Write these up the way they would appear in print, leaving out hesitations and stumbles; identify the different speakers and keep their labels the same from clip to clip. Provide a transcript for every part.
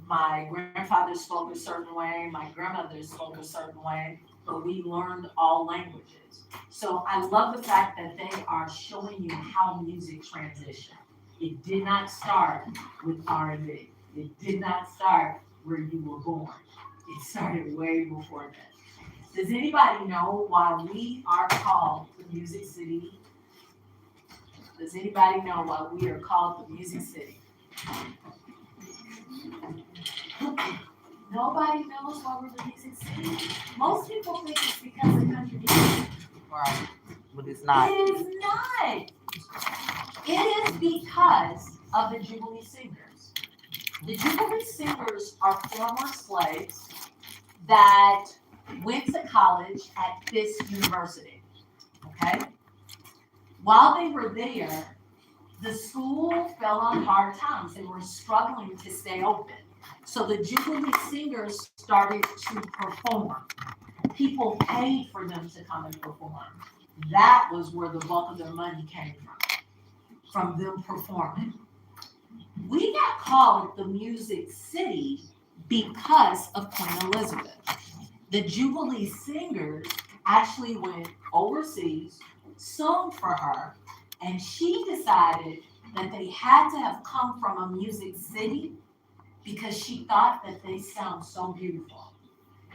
Speaker 1: My grandfather spoke a certain way, my grandmother spoke a certain way, but we learned all languages. So I love the fact that they are showing you how music transitioned. It did not start with R&B. It did not start where you were born. It started way before that. Does anybody know why we are called the Music City? Does anybody know why we are called the Music City? Nobody knows why we're the Music City. Most people think it's because of country music.
Speaker 2: Right. But it's not.
Speaker 1: It is not. It is because of the Jubilee Singers. The Jubilee Singers are former slaves that went to college at Fisk University. Okay? While they were there, the school fell on hard times. They were struggling to stay open. So the Jubilee Singers started to perform. People paid for them to come and perform. That was where the bulk of their money came from them performing. We got called the Music City because of Queen Elizabeth. The Jubilee Singers actually went overseas, sung for her, and she decided that they had to have come from a music city because she thought that they sound so beautiful.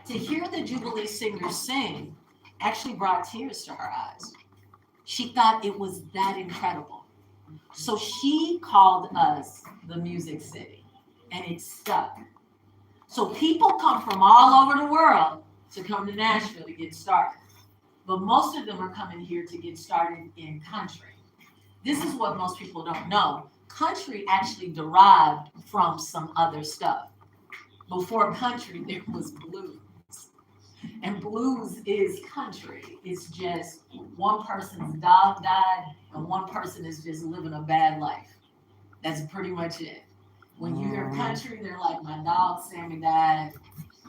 Speaker 1: To hear the Jubilee Singers sing actually brought tears to her eyes. She thought it was that incredible. So she called us the Music City, and it stuck. So people come from all over the world to come to Nashville to get started. But most of them are coming here to get started in country. This is what most people don't know. Country actually derived from some other stuff. Before country, there was blues. And blues is country. It's just one person's dog died and one person is just living a bad life. That's pretty much it. When you hear country, they're like, my dog Sammy died,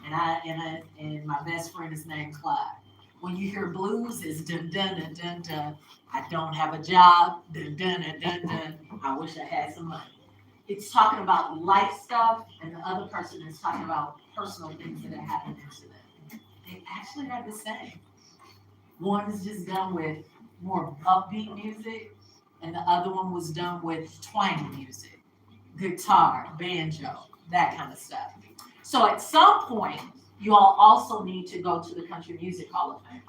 Speaker 1: and my best friend is named Clyde. When you hear blues, it's dun dun dun dun dun. I don't have a job. Dun dun dun dun dun. I wish I had some money. It's talking about life stuff, and the other person is talking about personal things that have happened to them. They actually are the same. One is just done with more upbeat music, and the other one was done with twangy music, guitar, banjo, that kind of stuff. So at some point, you all also need to go to the Country Music Hall of Fame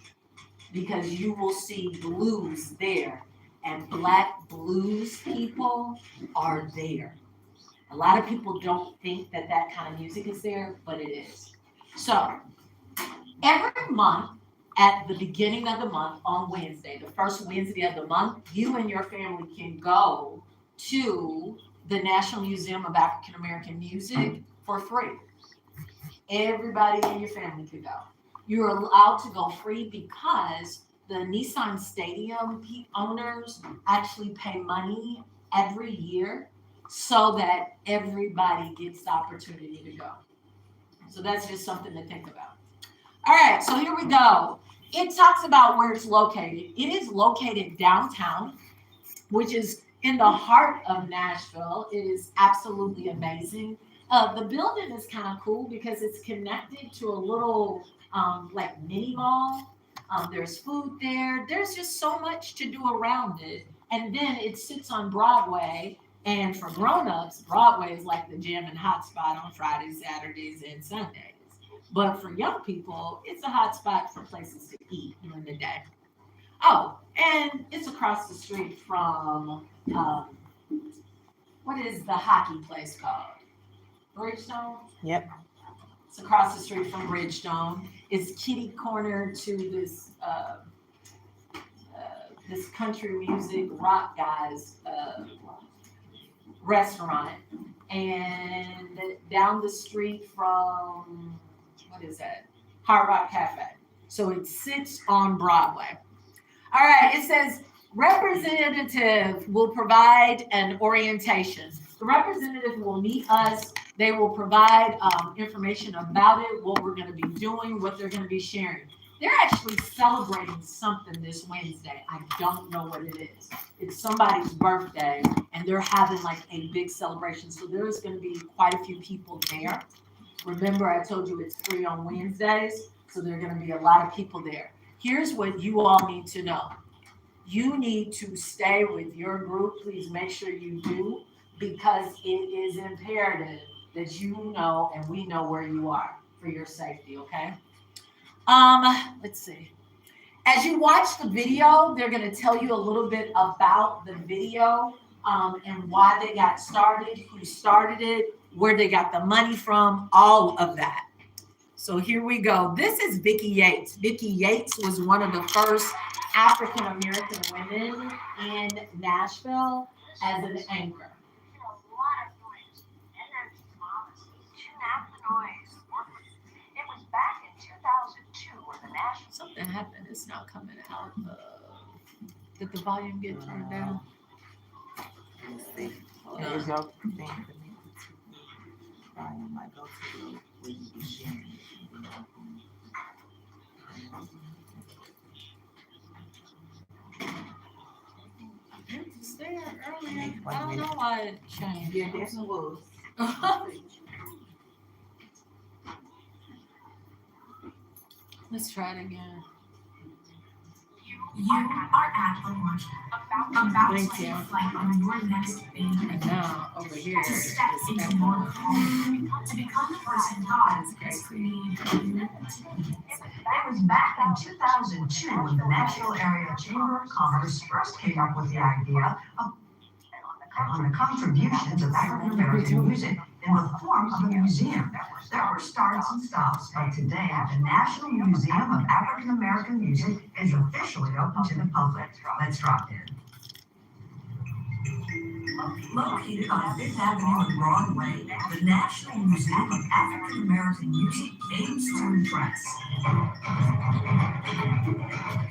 Speaker 1: because you will see blues there, and black blues people are there. A lot of people don't think that that kind of music is there, but it is. So every month, at the beginning of the month on Wednesday, the first Wednesday of the month, you and your family can go to the National Museum of African American Music for free. Everybody in your family could go. You're allowed to go free because the Nissan Stadium owners actually pay money every year so that everybody gets the opportunity to go. So that's just something to think about. All right, so here we go. It talks about where it's located. It is located downtown, which is in the heart of Nashville. It is absolutely amazing. The building is kind of cool because it's connected to a little like mini mall. There's food there. There's just so much to do around it. And then it sits on Broadway. And for grown-ups, Broadway is like the jam and hot spot on Fridays, Saturdays, and Sundays. But for young people, it's a hot spot for places to eat during the day. Oh, and it's across the street from what is the hockey place called? Bridgestone?
Speaker 2: Yep.
Speaker 1: It's across the street from Bridgestone. It's kitty corner to this country music rock guy's restaurant, and down the street from what is that? Hard Rock Cafe. So it sits on Broadway. All right, it says representative will provide an orientation. The representative will meet us. They will provide information about it, what we're going to be doing, what they're going to be sharing. They're actually celebrating something this Wednesday. I don't know what it is. It's somebody's birthday, and they're having like a big celebration. So there's going to be quite a few people there. Remember, I told you it's free on Wednesdays, so there are going to be a lot of people there. Here's what you all need to know. You need to stay with your group. Please make sure you do, because it is imperative that you know and we know where you are for your safety, okay? Let's see. As you watch the video, they're going to tell you a little bit about the video, and why they got started, who started it, where they got the money from, all of that. So here we go. This is Vicki Yates. Vicki Yates was one of the first African American women in Nashville as an anchor. Something happened. It's not coming out. Did the volume get turned down?
Speaker 2: Let's see. Is your thing connected to the volume? Might go to the where you be sharing.
Speaker 1: It was there earlier. I don't know why it changed.
Speaker 2: Yeah, definitely was.
Speaker 1: Let's try it again.
Speaker 3: You are at the launch, about to
Speaker 1: Thank
Speaker 3: take
Speaker 1: you.
Speaker 3: flight on your next
Speaker 1: And
Speaker 3: big
Speaker 1: now over here
Speaker 3: to
Speaker 1: is
Speaker 3: step into more calling, to become the person God has created you to be.
Speaker 4: It was back in 2002 when the Nashville Area Chamber of Commerce first came up with the idea of on the contributions of African American music in the form of a museum. There were starts and stops, but today the National Museum of African American Music is officially open to the public. Let's drop in. Located on Fifth Avenue and Broadway, the National Museum of African American Music aims to impress.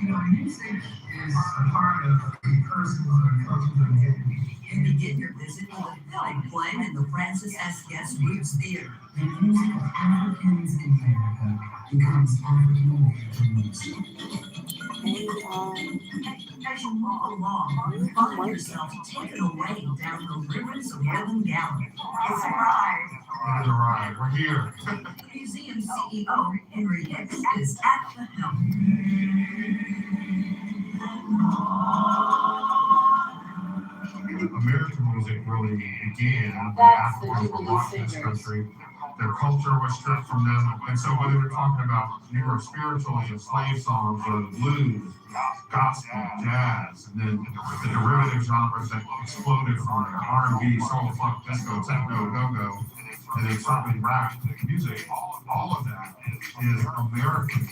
Speaker 5: You know, music is a part of the personal and cultural identity.
Speaker 4: You begin your visit with a film playing in the Francis S. Guest Roots Theater.
Speaker 5: The music of Africans in America becomes African American music.
Speaker 4: As you move along, you find yourself taken away down the rivers of Golden Galley. It's a ride.
Speaker 5: It's a ride. We're here.
Speaker 4: Museum CEO Henry Hicks is at the helm.
Speaker 5: American music really began when
Speaker 1: That's the
Speaker 5: Africans were
Speaker 1: Jubilee
Speaker 5: brought to this
Speaker 1: Singers.
Speaker 5: country. Their culture was stripped from them, and so whether we're talking about newer spirituals or slave songs or blues, gospel, jazz, and then the derivative genres that exploded from R&B, soul, funk, disco, techno, go-go, and then certainly rap music, all of that is American.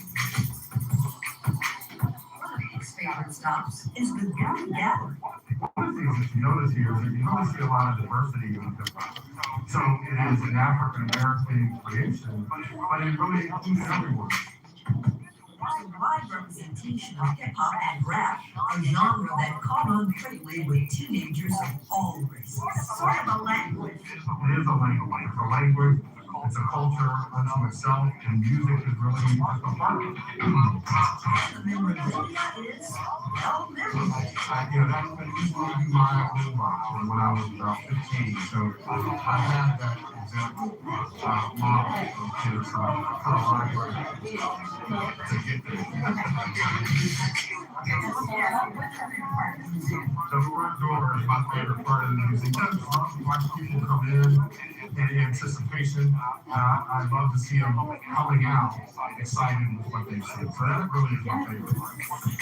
Speaker 4: Favorite stops is the Golden Gallery.
Speaker 5: One of the things that you notice here is that you don't see a lot of diversity in the so it is an African American creation, but it really includes everyone.
Speaker 4: A wide representation of hip hop and rap, a genre that caught on quickly with teenagers of all races. Sort of a language.
Speaker 5: It is a language. It's a language. It's a culture unto itself, and music is really just a part of it.
Speaker 4: The memorabilia is well memorable.
Speaker 5: That used to be my home box when I was about 15. So I had that example model of kids how library to get there. The front door is my favorite part of the museum. Watch people come in anticipation. I love to see them coming out excited with what they see. So that really is my favorite part.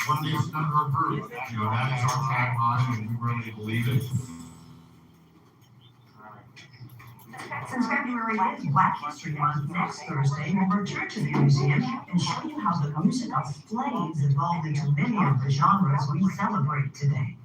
Speaker 5: One nation under a group. That is our tagline, and we really believe it.
Speaker 4: Since February is Black History Month, next Thursday we'll return to the museum and show you how the music of slaves evolved into many of the genres we celebrate today.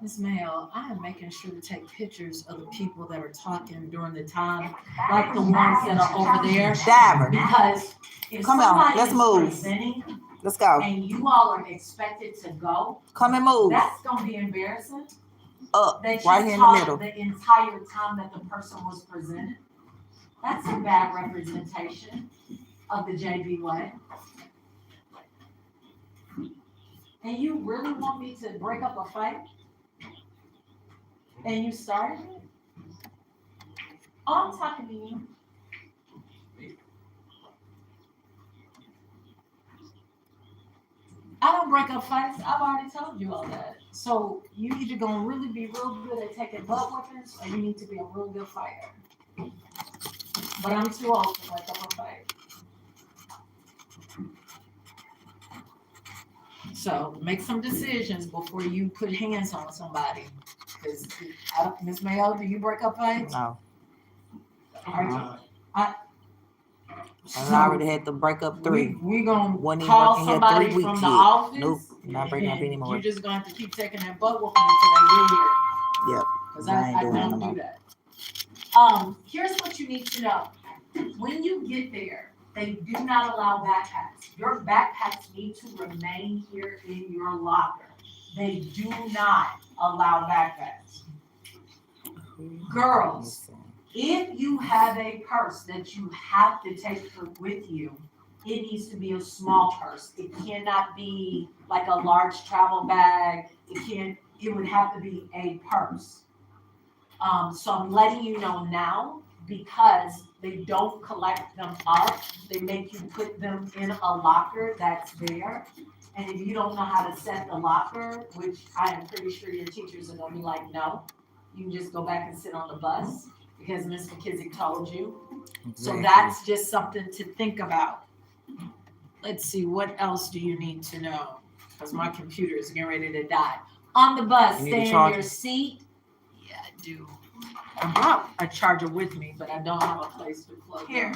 Speaker 1: Ms. Mayo, I am making sure to take pictures of the people that are talking during the time, like the ones that are over there.
Speaker 2: Diver.
Speaker 1: Because if
Speaker 2: Come on,
Speaker 1: somebody
Speaker 2: let's
Speaker 1: is
Speaker 2: move.
Speaker 1: presenting
Speaker 2: Let's go.
Speaker 1: and you all are expected to go,
Speaker 2: Come and move.
Speaker 1: that's gonna be embarrassing.
Speaker 2: Up.
Speaker 1: That you
Speaker 2: Right here in the
Speaker 1: talked
Speaker 2: middle.
Speaker 1: the entire time that the person was presented. That's a bad representation of the JV way. And you really want me to break up a fight? And you started it? I'm talking to you. I don't break up fights. I've already told you all that. So you either gonna really be real good at taking butt weapons, or you need to be a real good fighter. But I'm too old to break up a fight. So make some decisions before you put hands on somebody. Because Ms. Mayo, do you break up fights?
Speaker 2: No.
Speaker 1: I
Speaker 2: already had to break up 3.
Speaker 1: We gonna
Speaker 2: Wasn't even
Speaker 1: call
Speaker 2: working here
Speaker 1: somebody
Speaker 2: 3 weeks
Speaker 1: from the
Speaker 2: yet.
Speaker 1: office.
Speaker 2: Nope, not breaking up
Speaker 1: and
Speaker 2: anymore.
Speaker 1: You're just gonna have to keep taking that butt whooping until they get here.
Speaker 2: Yep.
Speaker 1: Because
Speaker 2: I ain't
Speaker 1: I
Speaker 2: doing
Speaker 1: don't
Speaker 2: no
Speaker 1: do
Speaker 2: more.
Speaker 1: that. Here's what you need to know. When you get there, they do not allow backpacks. Your backpacks need to remain here in your locker. They do not allow backpacks. Girls, if you have a purse that you have to take with you, it needs to be a small purse. It cannot be like a large travel bag. It would have to be a purse. So I'm letting you know now, because they don't collect them up. They make you put them in a locker that's there. And if you don't know how to set the locker, which I am pretty sure your teachers are gonna be like, no, you can just go back and sit on the bus because Ms. McKissick told you. So that's just something to think about. Let's see, what else do you need to know? Because my computer is getting ready to die. On the bus,
Speaker 2: You need
Speaker 1: stay
Speaker 2: a
Speaker 1: in
Speaker 2: charger?
Speaker 1: your seat. Yeah, I do. I brought a charger with me, but I don't have a place to plug it.
Speaker 2: Here.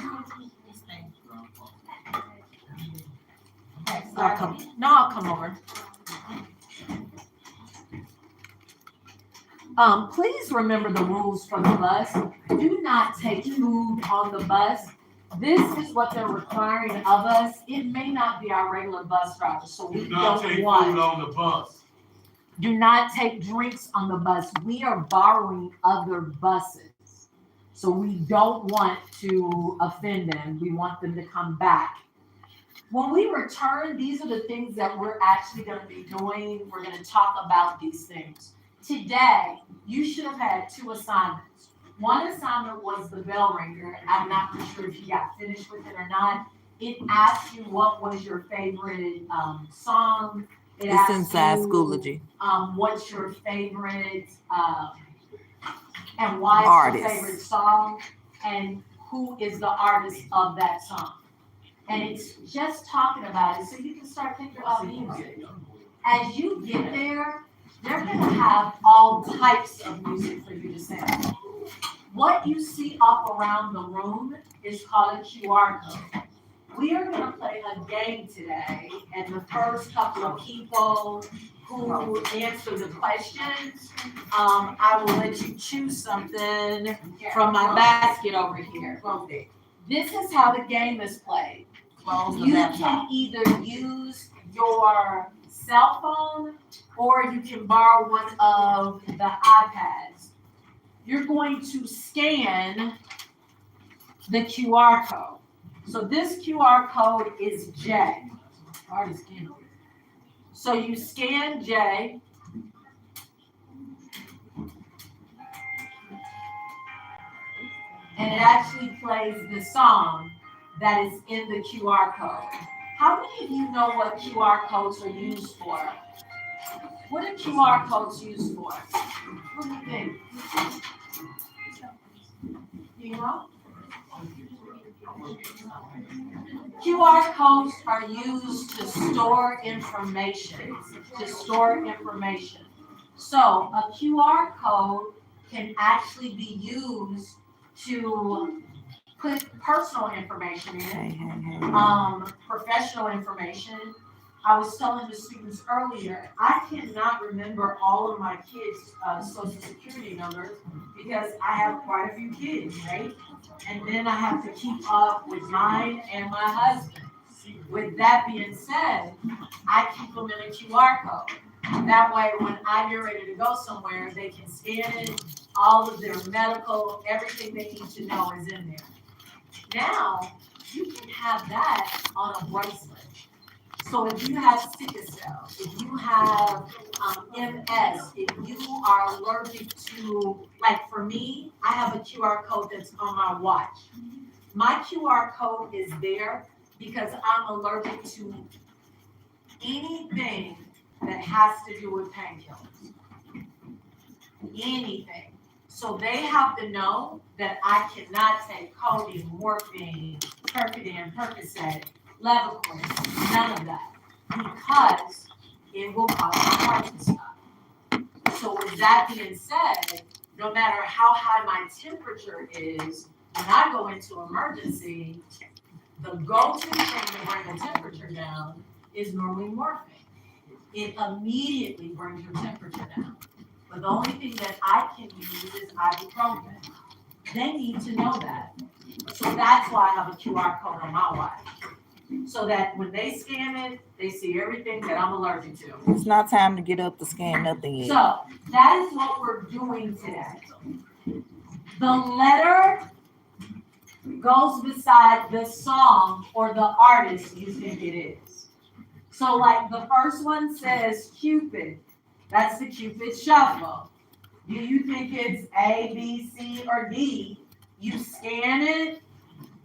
Speaker 1: I'll come over. Please remember the rules for the bus. Do not take food on the bus. This is what they're requiring of us. It may not be our regular bus driver, so we don't want.
Speaker 5: on the bus.
Speaker 1: Do not take drinks on the bus. We are borrowing other buses, so we don't want to offend them. We want them to come back. When we return, these are the things that we're actually going to be doing. We're going to talk about these things. Today, you should have had 2 assignments. One assignment was the bell ringer. I'm not sure if you got finished with it or not. It asked you what was your favorite song.
Speaker 2: It's inside Schoology.
Speaker 1: What's your favorite and why
Speaker 2: Artist.
Speaker 1: it's your favorite song, and who is the artist of that song. And it's just talking about it so you can start thinking about music. As you get there, they're going to have all types of music for you to sample. What you see up around the room is called a QR code. We are going to play a game today, and the first couple of people who answer the questions, I will let you choose something from my basket over here. This is how the game is played. You can either use your cell phone or you can borrow one of the iPads. You're going to scan the QR code. So this QR code is J. So you scan J. And it actually plays the song that is in the QR code. How many of you know what QR codes are used for? What are QR codes used for? What do you think? Do you know? QR codes are used to store information. So a QR code can actually be used to put personal information in, professional information. I was telling the students earlier, I cannot remember all of my kids' social security numbers because I have quite a few kids, right? And then I have to keep up with mine and my husband. With that being said, I keep them in a QR code. That way, when I get ready to go somewhere, they can scan it, all of their medical, everything they need to know is in there. Now, you can have that on a bracelet. So if you have sickle cell, if you have MS, if you are allergic to, like for me, I have a QR code that's on my watch. My QR code is there because I'm allergic to anything that has to do with painkillers. Anything. So they have to know that I cannot take codeine, morphine, Percodan, Percocet, Levaquin, none of that, because it will cause my heart to stop. So with that being said, no matter how high my temperature is, when I go into emergency, the go-to thing to bring the temperature down is normally morphine. It immediately brings your temperature down. But the only thing that I can use is ibuprofen. They need to know that. So that's why I have a QR code on my watch. So that when they scan it, they see everything that I'm allergic to.
Speaker 2: It's not time to get up to scan nothing yet.
Speaker 1: So that is what we're doing today. The letter goes beside the song or the artist you think it is. So like the first one says Cupid. That's the Cupid Shuffle. Do you think it's A, B, C, or D? You scan it,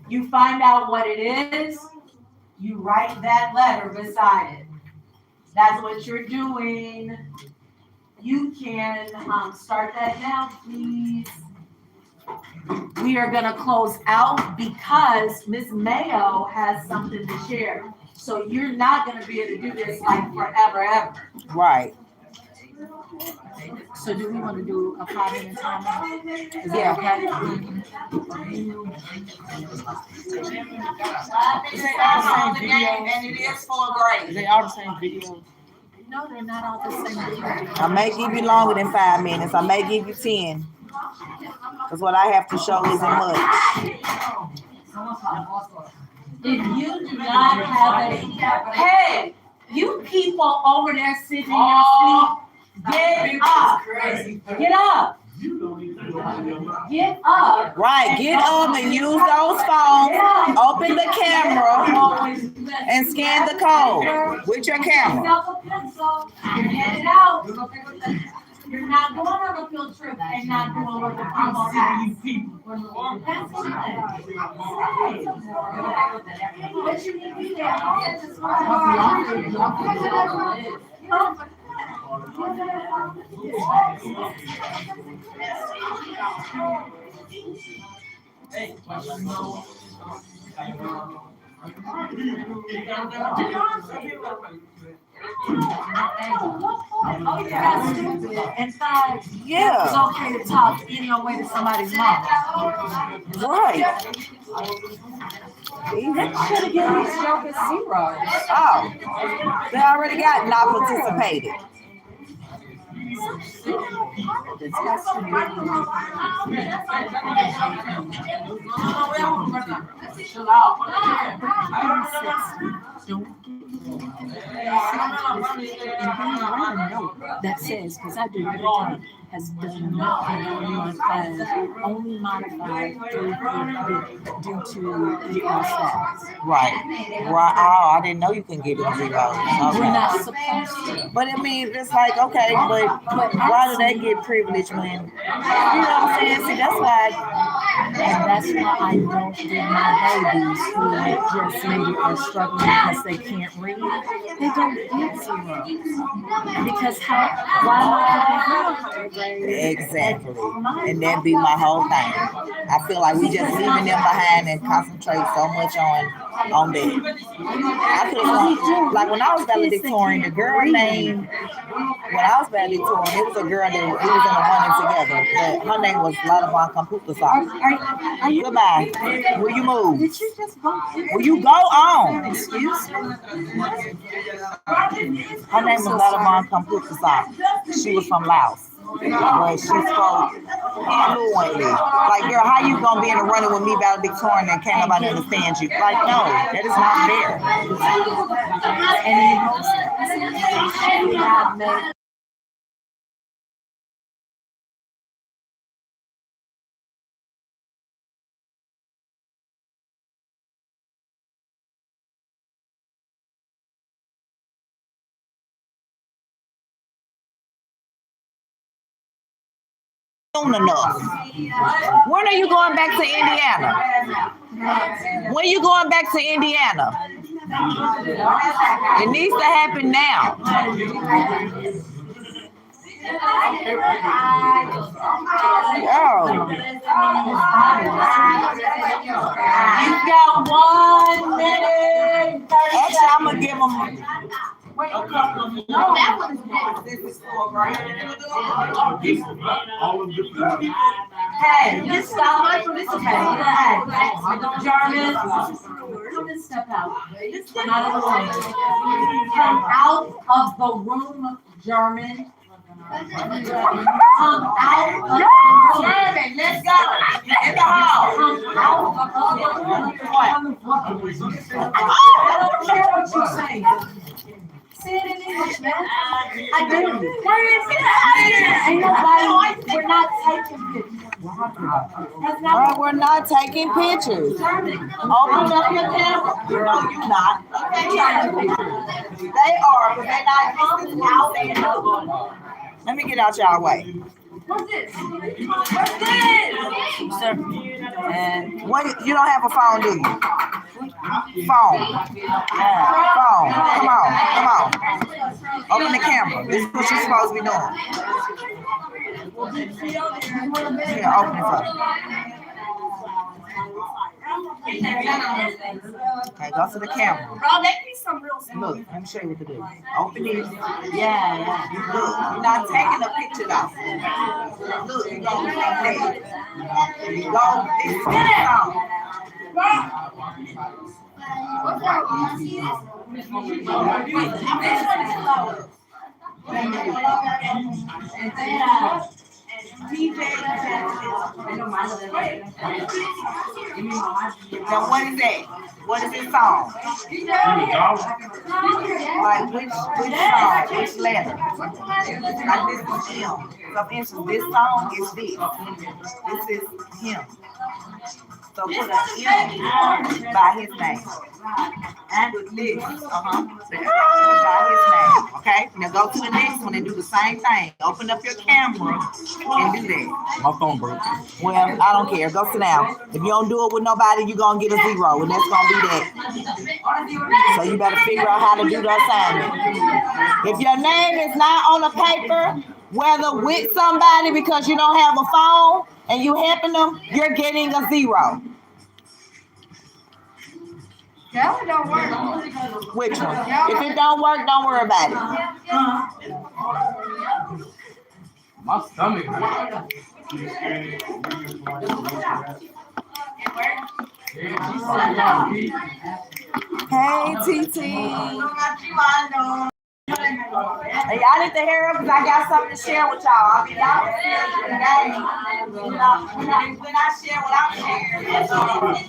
Speaker 1: you find out what it is, you write that letter beside it. That's what you're doing. You can start that now, please. We are going to close out because Ms. Mayo has something to share. So you're not going to be able to do this like forever, ever.
Speaker 2: Right.
Speaker 1: So do we want to do a 5-minute timer? Is
Speaker 2: Yeah.
Speaker 1: that okay?
Speaker 2: Is it all the same video? And it is for a grade. Is they all the same video?
Speaker 1: No, they're not all the same video.
Speaker 2: I may give you longer than 5 minutes. I may give you 10. Because what I have to show isn't much.
Speaker 1: If you do not have a, hey, you people over there sitting in your seat, get up. Get up. Get up.
Speaker 2: Right, get up and use those phones. Open the camera and scan the code with your camera.
Speaker 1: Get it out. You're not going on a field trip and not doing what the people ask. But you need to be there. In fact,
Speaker 2: Yeah.
Speaker 1: it's okay to talk in your way to somebody's mouth.
Speaker 2: Right.
Speaker 1: They should have given these jokers zero.
Speaker 2: Oh, they already got not participated.
Speaker 6: That says, because I do every time, has done nothing in my class, only modified due to the status.
Speaker 2: Right. Right. Oh, I didn't know you can get it zeros.
Speaker 6: We're
Speaker 2: Okay.
Speaker 6: not supposed to.
Speaker 2: But I mean, it's like, okay, but why do they get privilege when, you know what I'm saying? See, that's why.
Speaker 6: And that's why I don't give my babies who just maybe are struggling because they can't read, they don't get zeros. Because why am I giving her a higher grade?
Speaker 2: Exactly. And that be my whole thing. I feel like we just leaving them behind and concentrate so much on that. I could have, like when I was valedictorian, the girl named, when I was valedictorian, it was a girl that we was in the running together. Her name was Ladavon Computer. Goodbye. Will you move?
Speaker 6: Did you just bump
Speaker 2: Will you go on?
Speaker 6: Excuse me?
Speaker 2: Her name was Ladavon Computer. She was from Laos. But she spoke fluently. Like, girl, how you gonna be in the running with me valedictorian and can't nobody understand you? Like, no, that is not fair.
Speaker 6: And you know,
Speaker 2: soon enough. When are you going back to Indiana? When you going back to Indiana? It needs to happen now. Oh.
Speaker 1: You got 1 minute.
Speaker 2: Actually, I'm gonna give them.
Speaker 1: That one's next. Hey, just stop right for this, okay? Hey, Jarvis, come and step out. We're not in the room. Come out of the room, German. Come out of the room. German, let's go. In the hall. Come out of the room. What? I don't care what you say. Say it in English, man. I do. Where is it? Ain't nobody. We're not taking pictures.
Speaker 2: All right, we're not taking pictures. Open up your camera. No, you're not. Okay, they are, but they're not. Let me get out y'all way.
Speaker 1: What's this? What's this?
Speaker 2: Sir. What? You don't have a phone, do you? Phone. Phone. Come on. Come on. Open the camera. This is what you're supposed to be doing. Yeah, open it up. Okay, go to the camera.
Speaker 1: Bro, make me some real stuff.
Speaker 2: Look, let me show you what to do. Open it.
Speaker 1: Yeah.
Speaker 2: Look, you're not taking a picture though. Look, you're going to take that. You go, this is the song. Now what is that? What is this song? Like which song? Which letter? Like this is him. So for instance, this song is this. This is him. So put an M by his name. And with this, by his name. Okay? Now go to the next one and do the same thing. Open up your camera and do that.
Speaker 7: My phone broke.
Speaker 2: Well, I don't care. Go sit down. If you don't do it with nobody, you're going to get a 0, and that's going to be that. So you better figure out how to do the assignment. If your name is not on the paper, whether with somebody because you don't have a phone and you helping them, you're getting a 0.
Speaker 1: That one don't work.
Speaker 2: Which one? If it don't work, don't worry about it.
Speaker 7: My stomach.
Speaker 2: Hey, TT. Hey, y'all need to hear up because I got something to share with y'all. I mean, y'all can share the game. When I share what I'm sharing.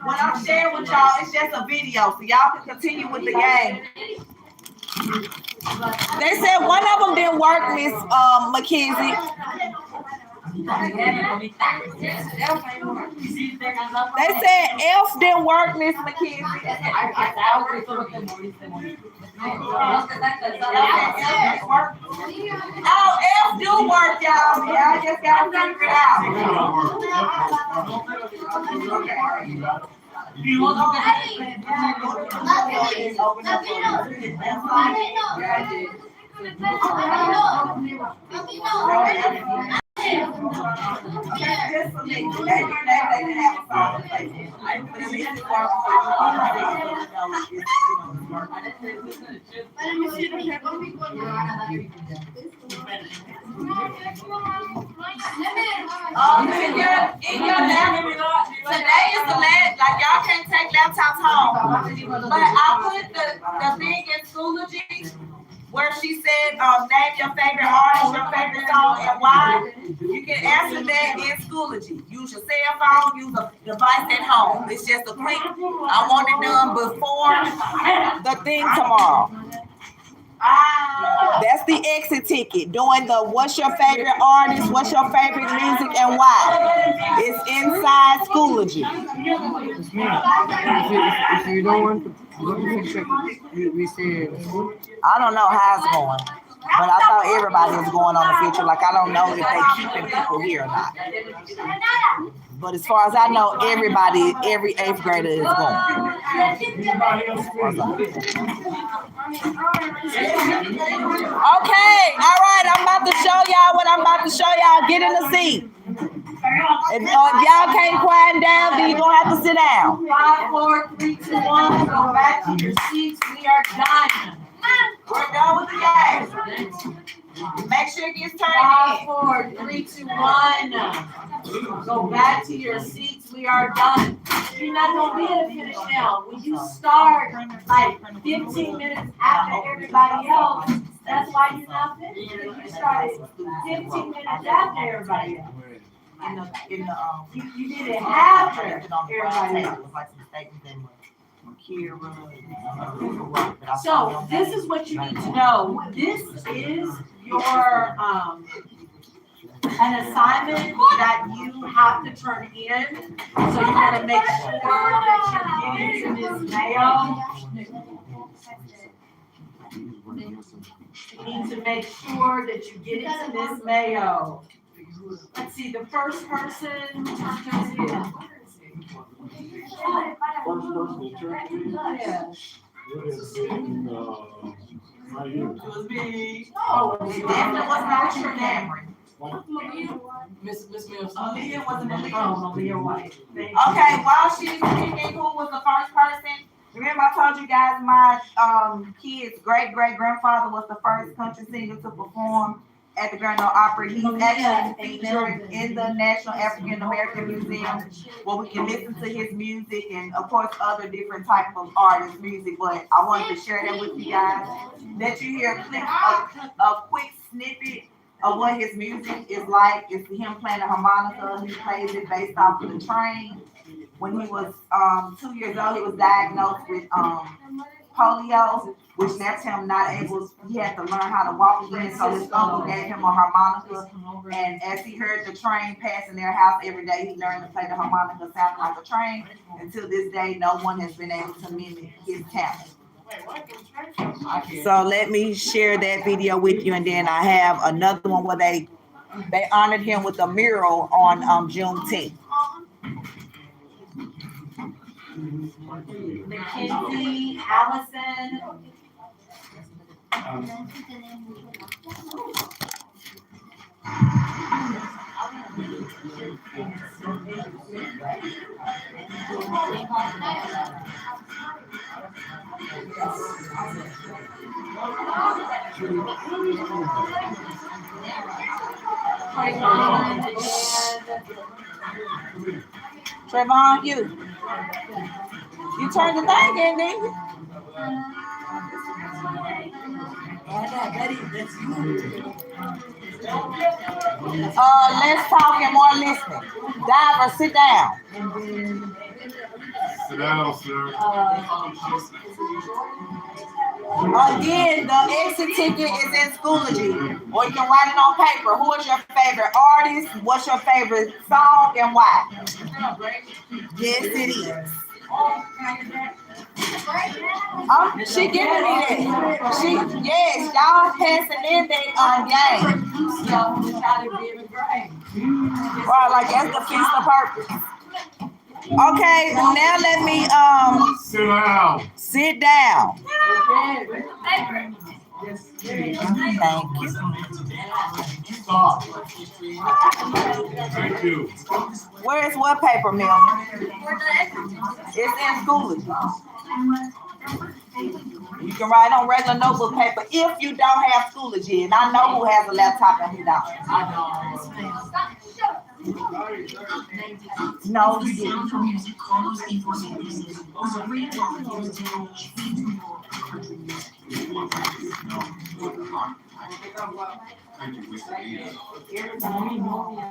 Speaker 2: What I'm sharing with y'all is just a video, so y'all can continue with the game. They said one of them didn't work, Miss McKenzie. They said F didn't work, Miss McKenzie. Oh, F do work, y'all. Y'all just gotta figure it out. In your laptop, today is the last, like y'all can't take laptops home. But I put the thing in Schoology where she said, name your favorite artist, your favorite song, and why. You can answer that in Schoology. Use your cell phone, use a device at home. It's just a quick, I want it done before the thing tomorrow. That's the exit ticket. Doing the what's your favorite artist, what's your favorite music, and why. It's inside Schoology.
Speaker 7: If you don't want to We said,
Speaker 2: I don't know how it's going, but I thought everybody was going on the field trip. Like, I don't know if they keeping people here or not. But as far as I know, everybody, every 8th grader is going. Okay, all right, I'm about to show y'all what I'm about to show y'all. Get in the seat. If y'all can't quiet down, then you're going to have to sit down.
Speaker 1: 5, 4, 3, 2, 1. Go back to your seats. We are done.
Speaker 2: We're done with the game. Make sure it gets turned
Speaker 1: 5,
Speaker 2: in.
Speaker 1: 4, 3, 2, 1. Go back to your seats. We are done. You're not going to be able to finish now. When you start like 15 minutes after everybody else, that's why you're not finished. You started 15 minutes after everybody else. You did it after everybody else. So this is what you need to know. This is your an assignment that you have to turn in. So you're going to make sure that you're getting to Ms. Mayo. You need to make sure that you get it to Ms. Mayo. Let's see, the first person turns in. Yeah. It was me. Oh, it definitely was not your Cameron.
Speaker 7: Miss Mills.
Speaker 2: Aaliyah wasn't Aaliyah.
Speaker 1: Oh, Aaliyah White.
Speaker 2: Okay, while she's picking who was the first person, remember I told you guys my kid's great-great-grandfather was the first country singer to perform at the Grand Ole Opry. He's actually featured in the National African American Museum, where we can listen to his music and, of course, other different type of artists' music. But I wanted to share that with you guys. Let you hear a quick snippet of what his music is like. It's him playing the harmonica. He plays it based off of the train. When he was 2 years old, he was diagnosed with polio, which left him not able, he had to learn how to walk again. So his uncle gave him a harmonica, and as he heard the train passing their house every day, he learned to play the harmonica sounding like a train. Until this day, no one has been able to mimic his talent. So let me share that video with you, and then I have another one where they honored him with a mural on Juneteenth.
Speaker 1: Mackenzie, Allison.
Speaker 2: Trayvon, you turned the thing in, didn't you? Less talking, more listening. Diver, sit down.
Speaker 5: Sit down, sir.
Speaker 2: Again, the exit ticket is in Schoology, or you can write it on paper. Who is your favorite artist? What's your favorite song and why? Yes, it is. She giving me that. Yes, y'all passing in that game. Right, like that's the piece of purpose. Okay, now let me
Speaker 5: Sit down.
Speaker 2: sit down. Thank you.
Speaker 5: Stop. Thank you.
Speaker 2: Where's what paper, Mel? It's in Schoology. You can write on regular notebook paper if you don't have Schoology, and I know who has a laptop and who don't. No, you didn't.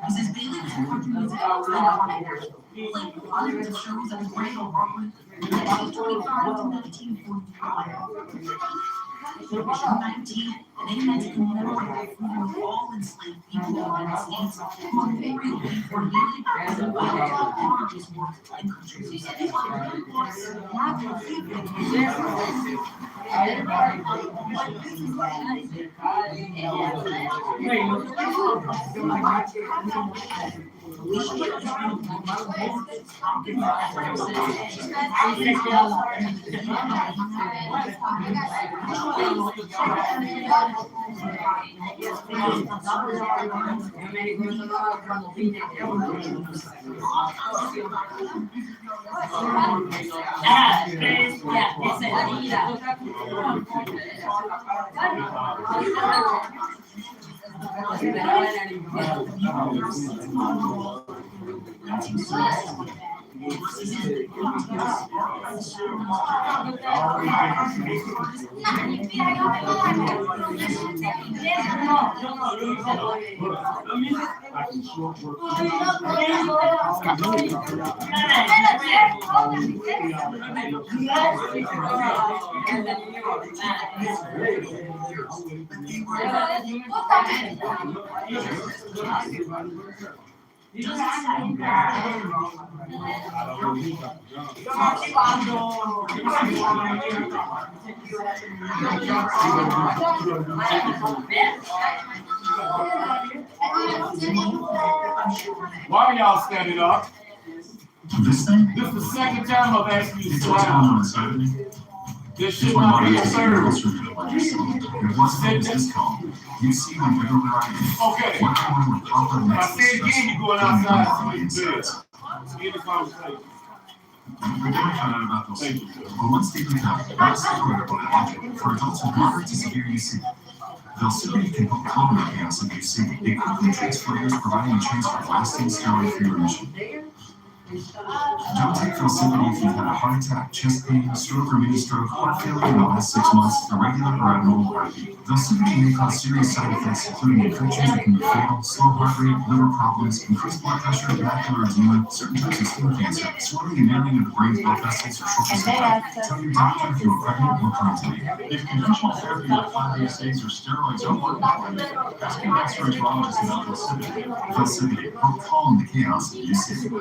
Speaker 3: Mrs. Bailey was working with the shows at the Grand Ole Opry from 1925 to 1945. 19 They had to commemorate all enslaved people in the United States for nearly 1,000 armies worked in countries.
Speaker 5: Why are y'all standing up?
Speaker 8: This thing?
Speaker 5: This is the second time I've asked you to
Speaker 8: It's
Speaker 5: sit
Speaker 8: what's going
Speaker 5: down.
Speaker 8: on inside of me.
Speaker 5: This should not be a service.
Speaker 8: What's this called? You see when you're arriving.
Speaker 5: Okay.
Speaker 8: What kind of proper
Speaker 5: If I say again, you're going outside and sleep bed. End the conversation.
Speaker 8: We never found out about those.
Speaker 5: Thank you.
Speaker 8: But once they do that, let's talk about it. For adults with moderate to severe UC, Velsipity can help calm the chaos of UC. It quickly treats flares, providing a chance for lasting steroid-free remission. Don't take Velsipity if you've had a heart attack, chest pain, stroke or mini stroke, heart failure in the last 6 months, irregular or abnormal heartbeat. Velsipity may cause serious side effects, including infections that can be fatal, slow heart rate, liver problems, increased blood pressure, macular edema, certain types of skin cancer, swelling and narrowing of the brain's blood vessels, or shortness of breath. Tell your doctor if you are pregnant or pregnant. If conventional therapy like 5 days or steroids don't work that way, ask your gastroenterologist about Velsipity. Velsipity help calm the chaos of UC.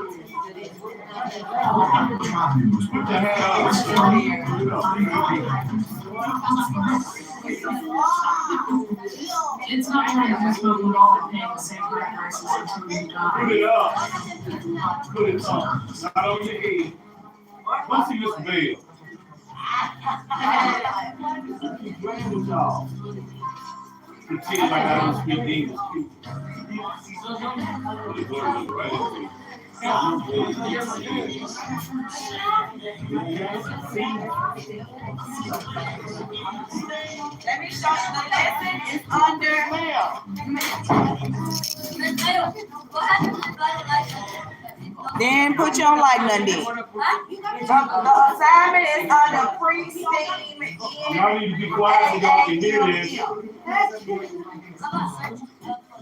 Speaker 3: It's not trying to just move it all and paying the same rent prices until you die.
Speaker 5: Put it up. Put it up. Not on your head. Let's see this bill. Pretend like I don't speak English.
Speaker 2: Let me show you the lesson. It's under. Then put you on like nothing. The assignment is under pre-steam.
Speaker 5: Y'all need to be quiet so y'all can hear this.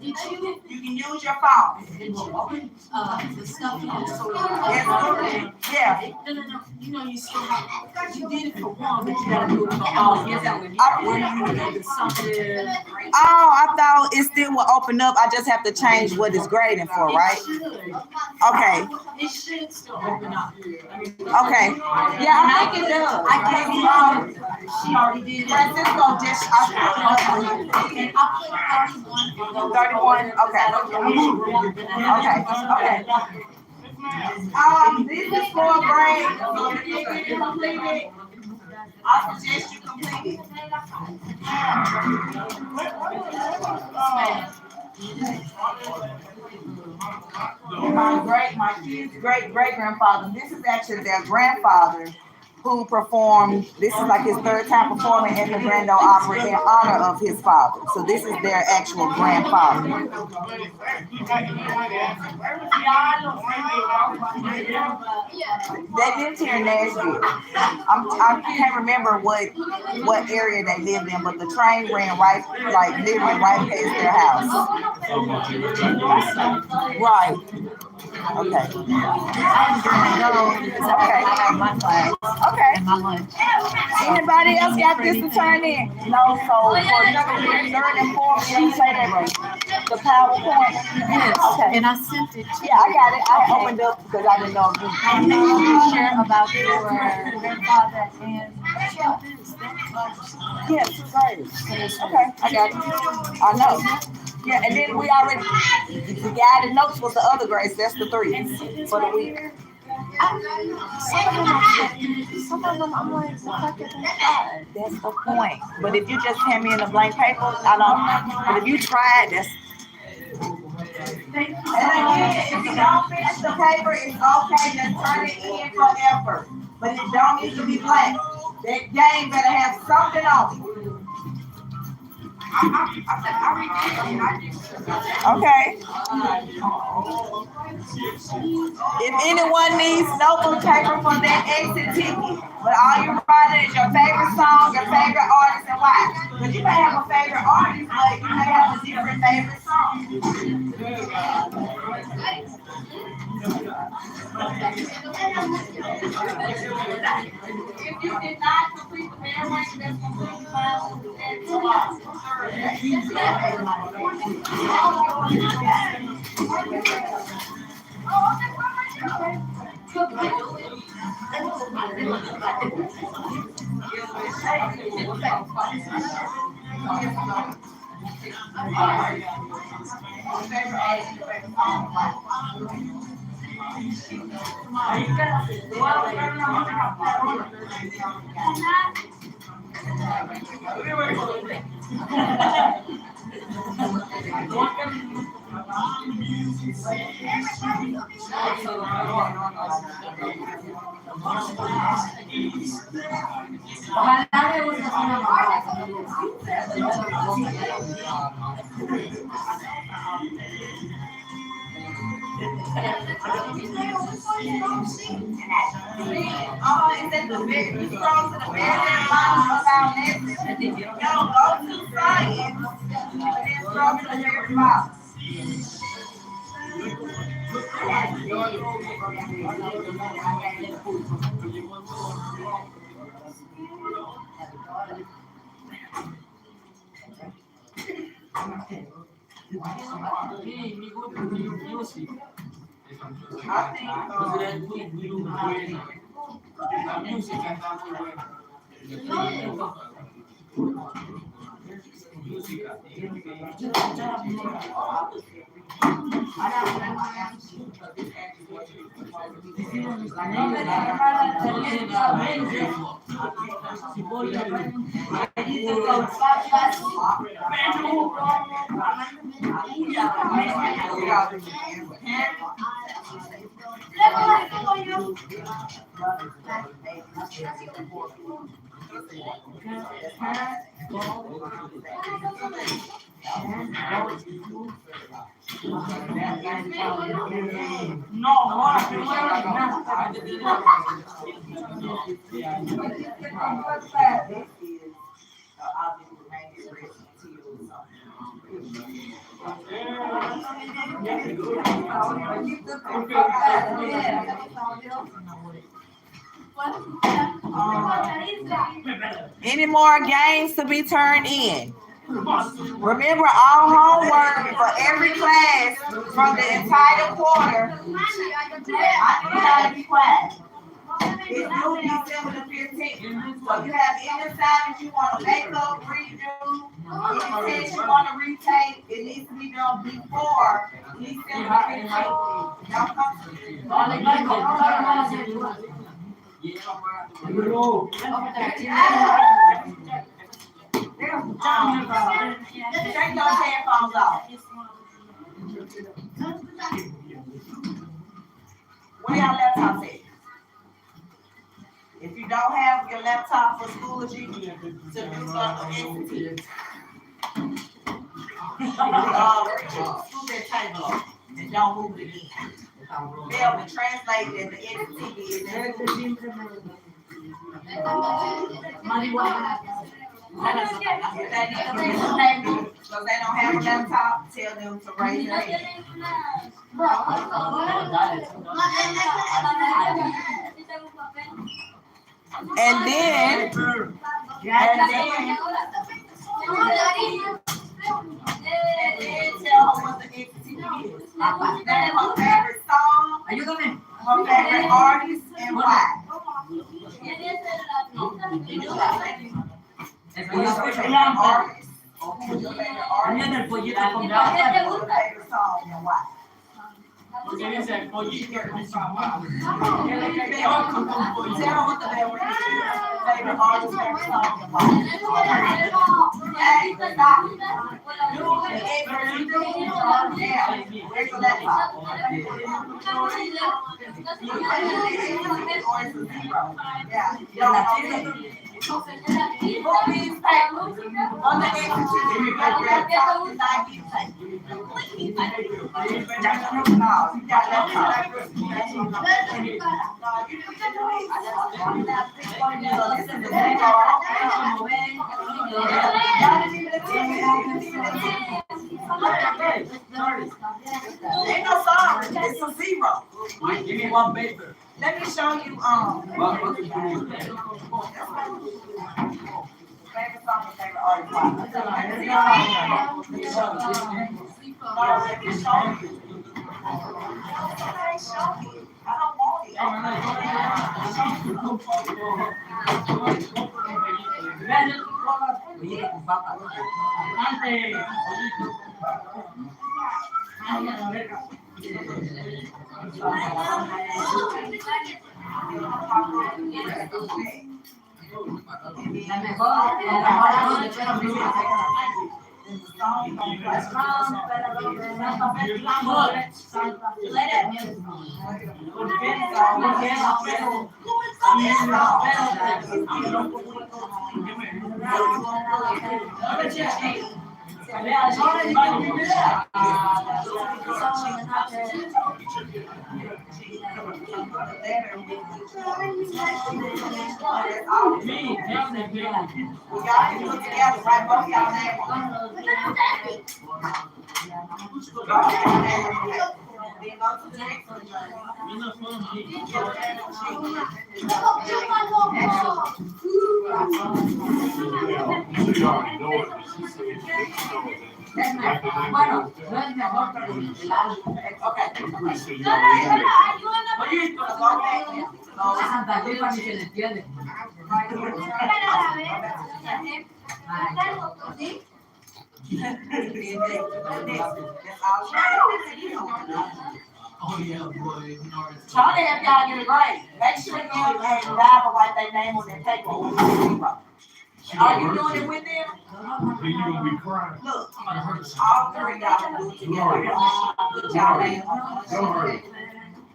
Speaker 2: You can use your phone.
Speaker 6: The stuff on so
Speaker 2: Yeah.
Speaker 6: no. You know you still have you did it for one, but you gotta do it for all. Yes, something.
Speaker 2: Oh, I thought it still will open up. I just have to change what it's grading for, right? Okay.
Speaker 6: It should still open up.
Speaker 2: Okay. Yeah, I think it does. I guess
Speaker 6: She already did it.
Speaker 2: Francisco just
Speaker 6: And I put
Speaker 2: 31. Okay. Okay. This is for a break. If you complete it, I suggest you complete it. My kid's great grandfather. This is actually their grandfather who performed. This is like his third time performing at the Grand Ole Opry in honor of his father. So this is their actual grandfather. They lived here in Nashville. I can't remember what area they lived in, but the train ran right, like literally right past their house. Right. Okay.
Speaker 6: I'm gonna go because I have my class
Speaker 2: Okay.
Speaker 6: and my lunch.
Speaker 2: Anybody else got this to turn in? No, so for third and fourth, you say that the PowerPoint.
Speaker 6: Yes.
Speaker 2: Okay.
Speaker 6: And I sent it to
Speaker 2: Yeah, I got it. I
Speaker 6: Okay.
Speaker 2: opened up because I didn't know if you.
Speaker 6: And then you share about your grandfather and
Speaker 2: Yeah, 2 grades. Okay, I got it. I know. Yeah, and then we already the guided notes was the other grades. That's the 3 for the week.
Speaker 6: some of them I'm like, what the heck?
Speaker 2: That's the point. But if you just hand me in a blank paper, I don't. But if you try it, that's. And again, if you don't finish the paper, it's okay. Just turn it in for effort. But it don't need to be blank. That game better have something on it. Okay. If anyone needs notebook paper for that exit ticket, but all you writing is your favorite song, your favorite artist, and why. Because you may have a favorite artist, but you may have a different favorite song. If you did not complete the band rank, that's completely fine. It's at the very, you scroll to the very bottom of our message. Go to science, and then scroll to the very bottom. Any more games to be turned in? Remember, all homework for every class from the entire quarter. I need y'all to be quiet. It's due December the 15th. So you have any assignments you want to make up, redo, any test you want to retake, it needs to be done before December the 15th. Y'all take those headphones off. Where y'all laptops at? If you don't have your laptop for Schoology, to do something scoot that table up and don't move it again. They'll be translated at the NCTV. If they need to be stable, because they don't have a laptop, tell them to raise their hand. And then tell her what the entity is. Name her favorite song, her favorite artist, and why. Artist. Your favorite artist. Your favorite song, and why. Tell her what the favorite artist, favorite song, and why. Hey, stop. Yeah, where's your laptop? Yeah, you don't know. Book these papers. On the execution, you got your laptop, you not getting paid. No, you got laptop. Listen to me, ain't no sorry, it's a zero.
Speaker 7: Give me one paper.
Speaker 2: Let me show you, favorite song and favorite artist. Let me show you. I don't want We got to put together, right? Both y'all name on it. Then go to the next one.
Speaker 5: She already know it, but she said she didn't know it.
Speaker 2: Okay.
Speaker 5: I'm pretty sure you already know
Speaker 2: Charlie help y'all get it right. Make sure you and Bible write their name on their paper. Are you doing it with them?
Speaker 5: Then you gonna be crying.
Speaker 2: Look, all three y'all do it together. Put y'all name on
Speaker 5: Don't hurry.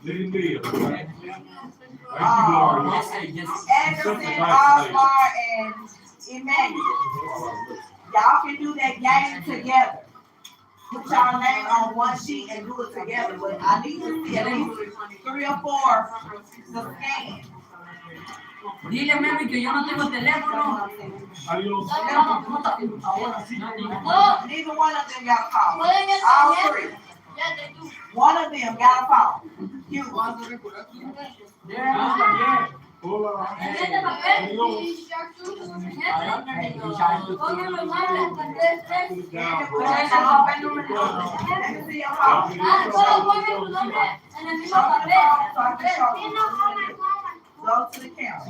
Speaker 5: Let him live. Thank you, Lord.
Speaker 2: Anderson, Oscar, and Emmanuel. Y'all can do that game together. Put y'all name on one sheet and do it together, but I need to see at least 3 or 4 to scan.
Speaker 7: Dile, mami, que yo no tengo teléfono.
Speaker 5: Adios.
Speaker 2: Neither one of them got a phone. All 3. One of them got a phone. You.
Speaker 5: Hola.
Speaker 2: Go to the camera.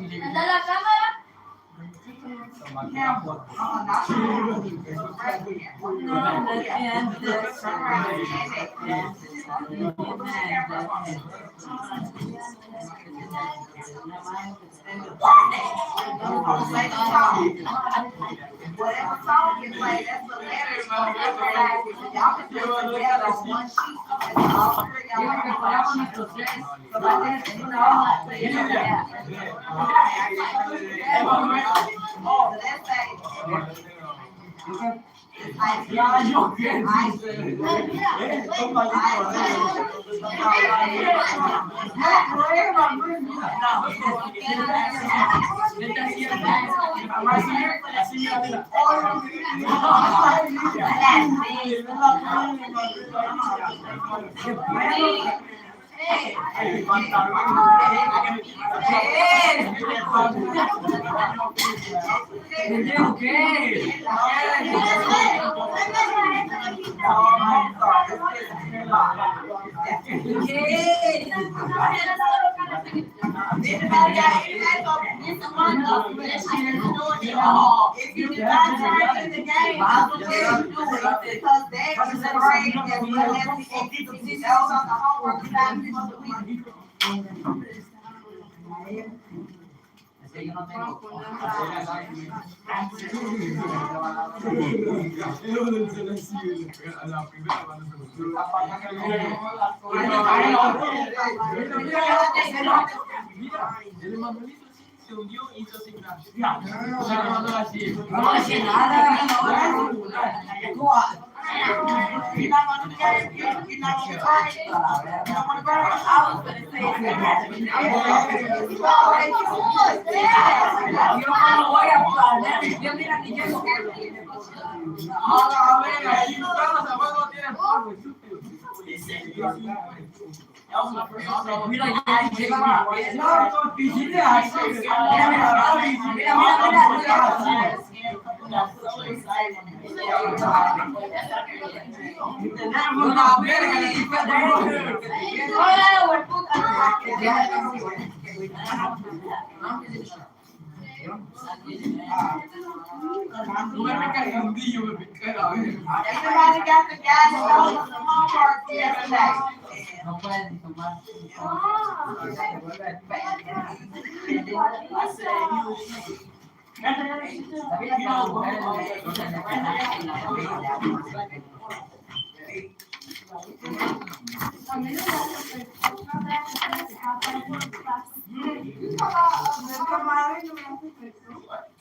Speaker 2: Camera. Not whatever song you play, that's the letters. Y'all can do it together on one sheet. And all 3 of y'all can put on one sheet. So like this, you know, so let's say,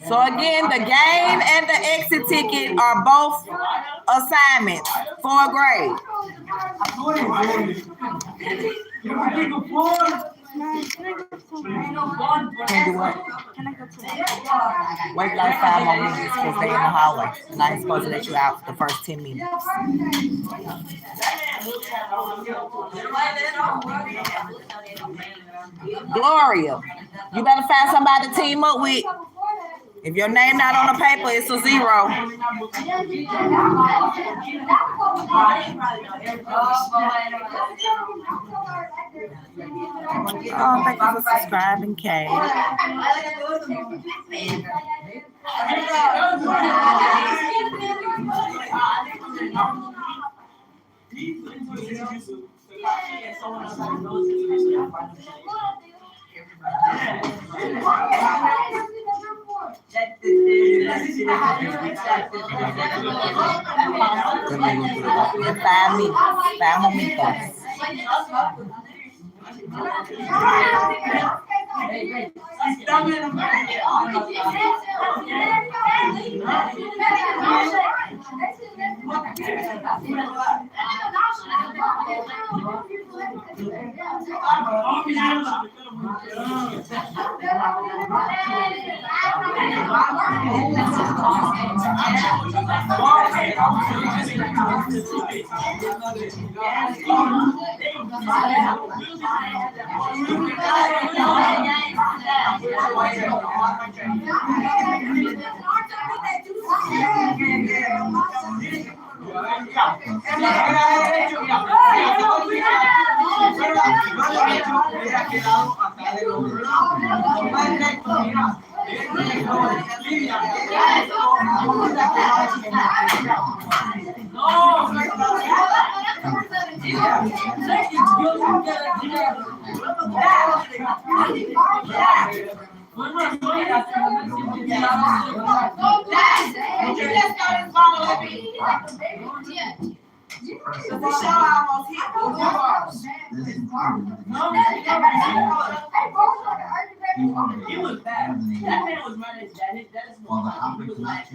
Speaker 2: So again, the game and the exit ticket are both assignments for a grade. Can do what? Wait like 5 more minutes because they in the hallway. And I ain't supposed to let you out the first 10 minutes. Gloria, you better find somebody to team up with. If your name not on the paper, it's a 0. Oh, thank you for subscribing, Kay. And 5 minutes. 5 more minutes.
Speaker 7: He was bad. That man was running. That is
Speaker 8: Well, the outbreak was like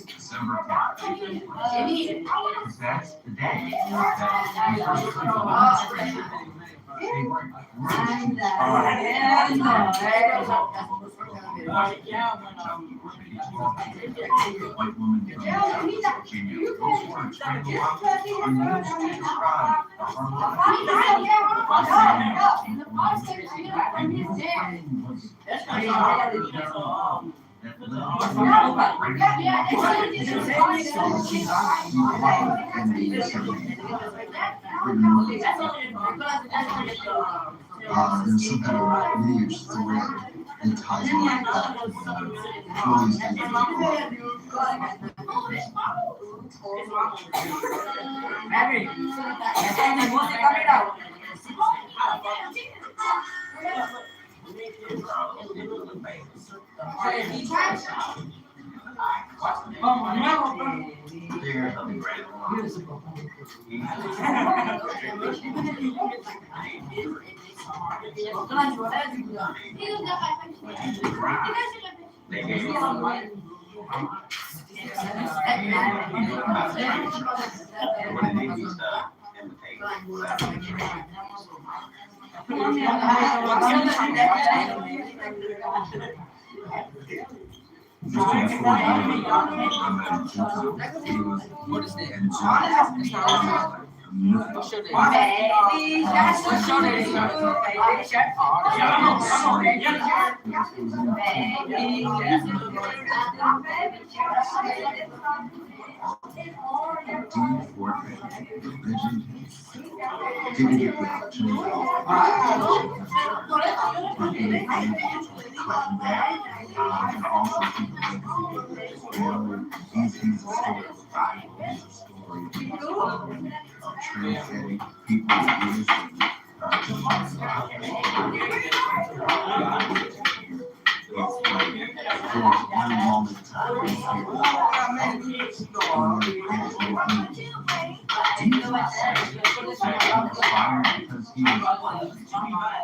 Speaker 8: December 10th. That's the day white woman those words bring the love and used to describe the hard there's some kind of lineage thread that ties me back to Chloe's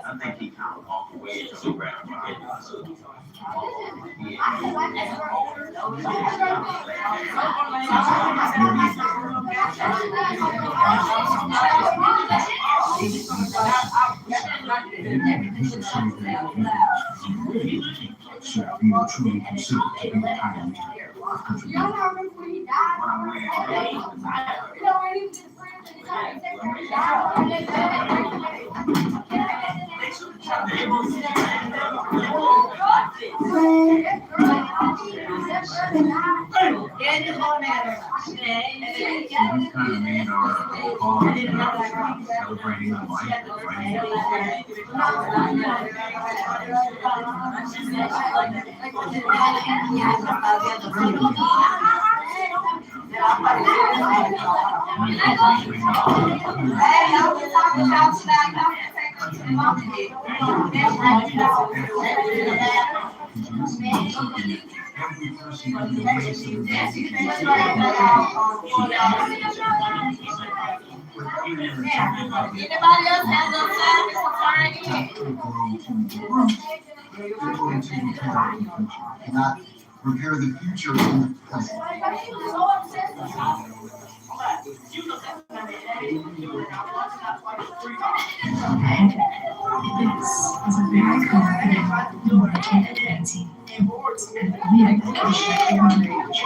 Speaker 8: I think he kind of walked away so gratified. Should be truly considered to be the pioneer of country music. We kind of made our call celebrating the life of every person in the race of the
Speaker 1: Anybody else has a sign?
Speaker 8: Not prepare the future in the present.
Speaker 3: This is a very common pregnancy. We appreciate your marriage.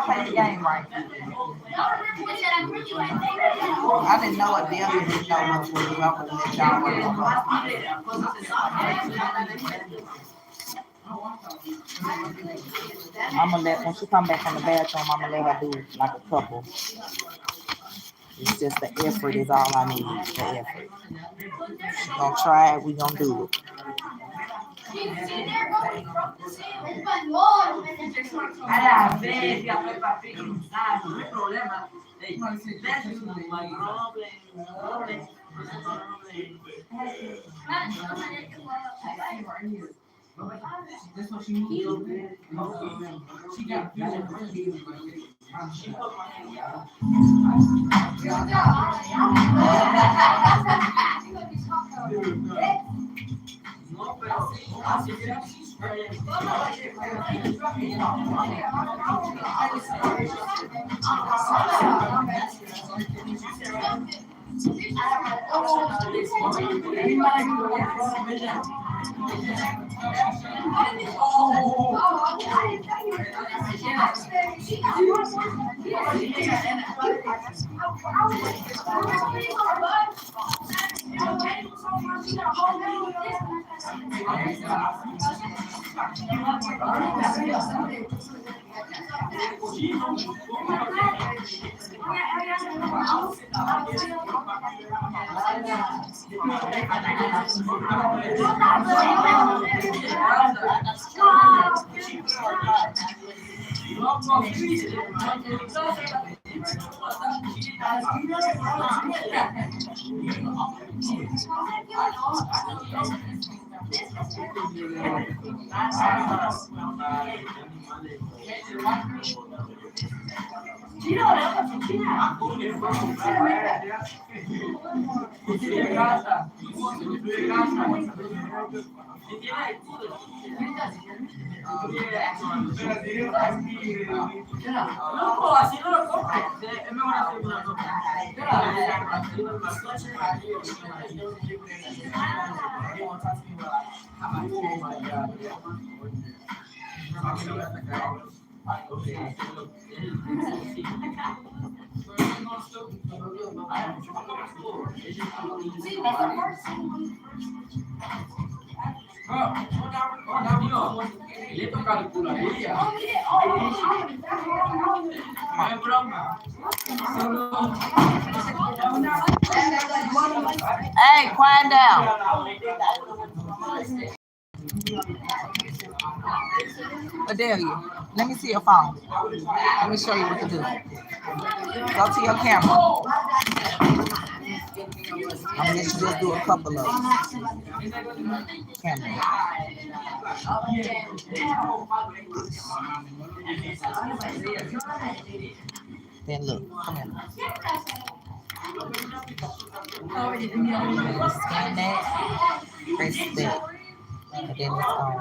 Speaker 2: play the game right. I didn't know what Debbie didn't know what was wrong with that y'all work on. I'm gonna let, when she come back from the bathroom, I'm gonna let her do like a couple. It's just the effort is all I need, the effort. She gonna try it, we gonna do it.
Speaker 7: That's what she needs. She got
Speaker 2: Hey, quiet down. Adelia, let me see your phone. Let me show you what to do. Go to your camera. I'm gonna let you just do a couple of them. Camera. Then look, come here. Scan that, press that, and then it's on.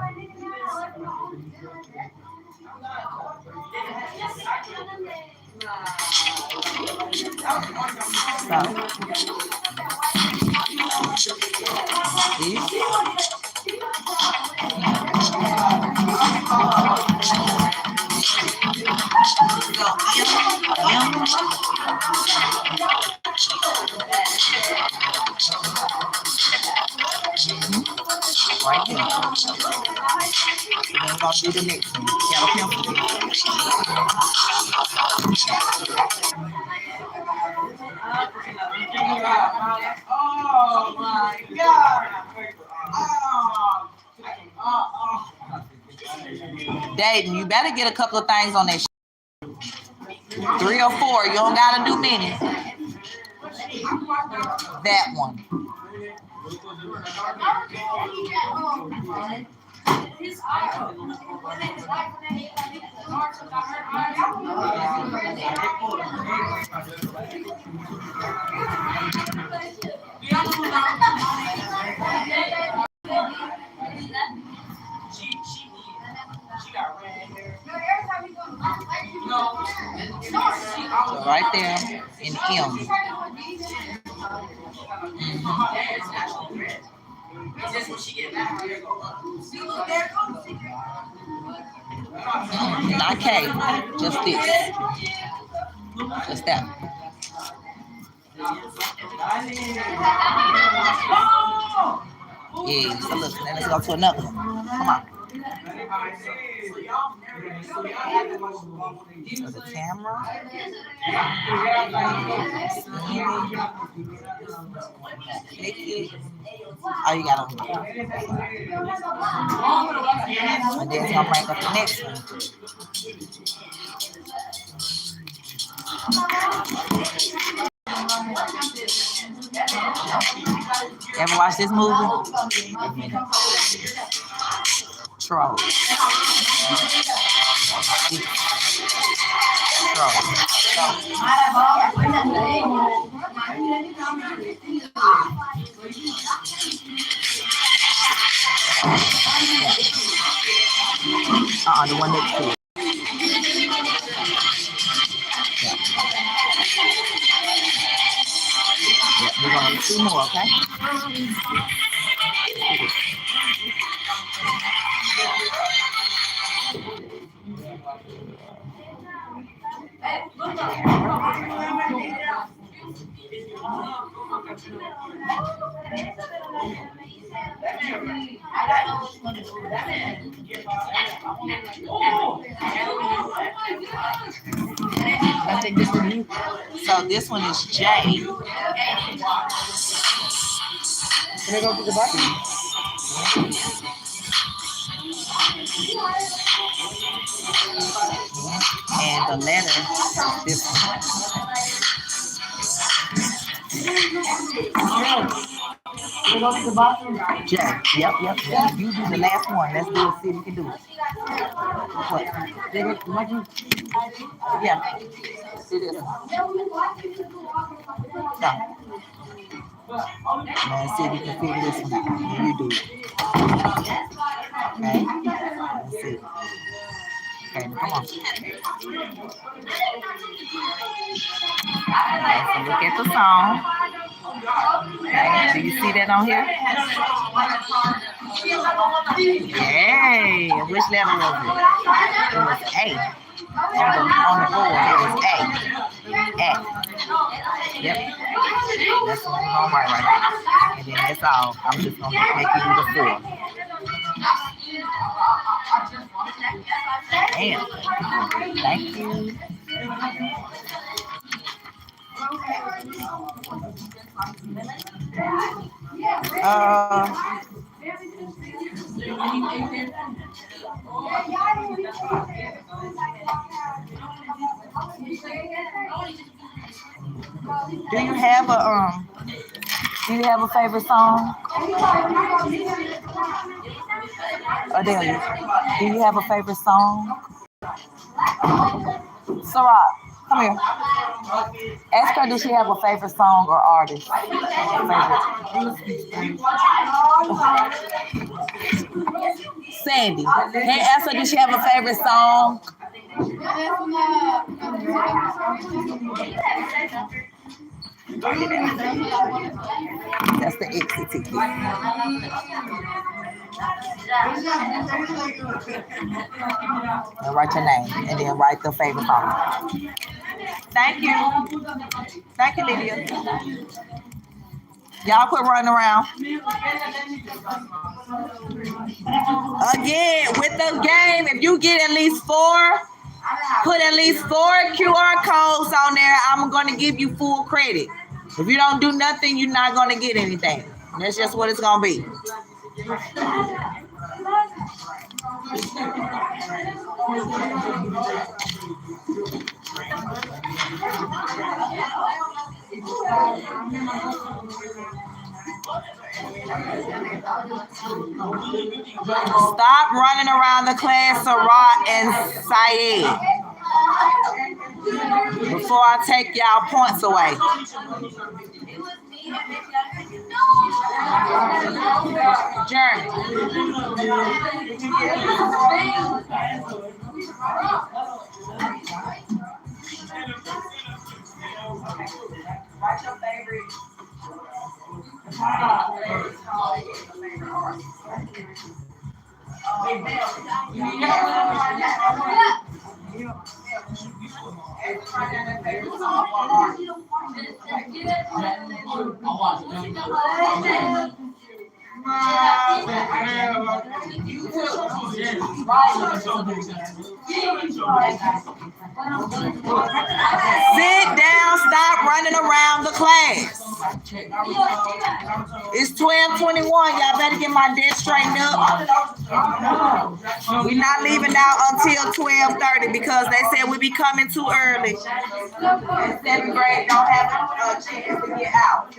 Speaker 2: Right there. Then we're gonna do the next one. You got a pencil. Oh my God. Dayton, you better get a couple of things on that. 3 or 4. You don't gotta do many. That one. So right there in M. Not K, just this. Just that. Yeah, so look, now let's go to another one. Come on. So the camera. Click it. Oh, you got to. And then it's going to bring up the next one. Ever watch this movie? Troll. The one next to it. Yeah, we're going to do 2 more, okay?
Speaker 6: I think this one you.
Speaker 2: So this one is J.
Speaker 6: Can I go to the bottom?
Speaker 2: And the letter, this one.
Speaker 6: Can I go to the bottom?
Speaker 2: J. Yep. You do the last one. Let's do it. See if you can do it. What? Yeah. See this one. No. Now see if you can figure this one out. You do it. Okay. Let's see. Okay, now come on. Okay, so look at the song. Okay, do you see that on here? Yay! Which letter was it? It was A. On the board, it was A. A. Yep. That's the one on right there. And then that's all. I'm just going to make you do the 4. Damn. Thank you. Do you have a favorite song? Adelia, do you have a favorite song? Sarah, come here. Ask her, does she have a favorite song or artist? Sandy, hey, ask her, does she have a favorite song? That's the exit ticket. And write your name and then write the favorite song. Thank you. Thank you, Lydia. Y'all quit running around. Again, with the game, if you get at least 4, put at least 4 QR codes on there, I'm going to give you full credit. If you don't do nothing, you're not going to get anything. That's just what it's going to be. Stop running around the class, Sarah and Syed, before I take y'all points away. Journey. Write your favorite. Sit down, stop running around the class. It's 12:21. Y'all better get my desk straightened up. We're not leaving out until 12:30 because they said we'll be coming too early. And 7th grade don't have a chance to get out.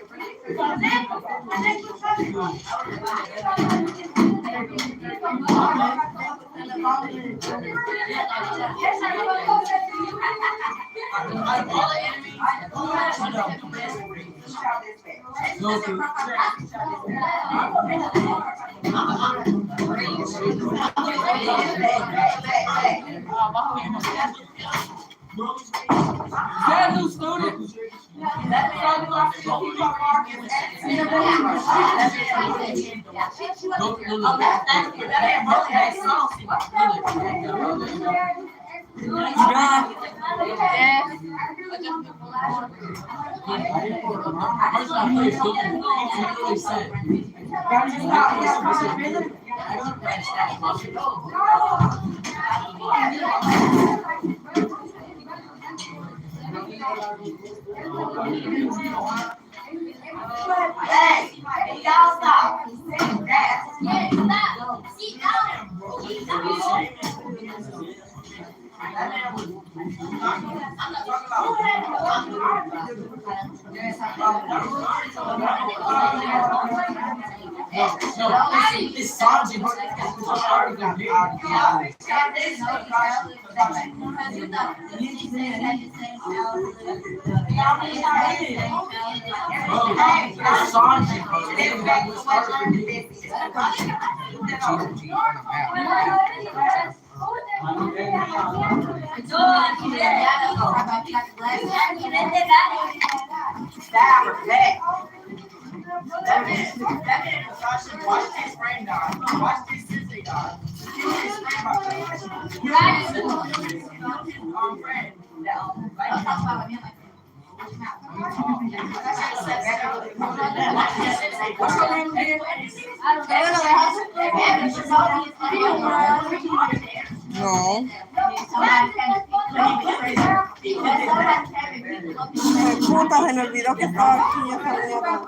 Speaker 7: New student.
Speaker 2: Hey, y'all stop. No.
Speaker 9: Puta, se me olvidó que estaba aquí esa mierda.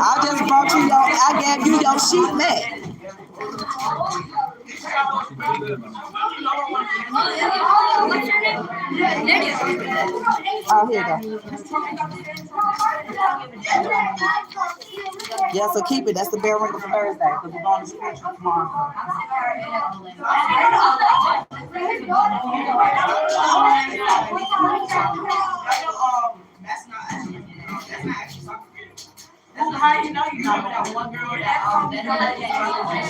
Speaker 2: I just brought you your, I gave you your sheet back. Oh, here you go. Yeah, so keep it. That's the bell ring for Thursday because we're going to spiritual tomorrow.
Speaker 10: That's not actually soccer. That's how you know you know that one girl that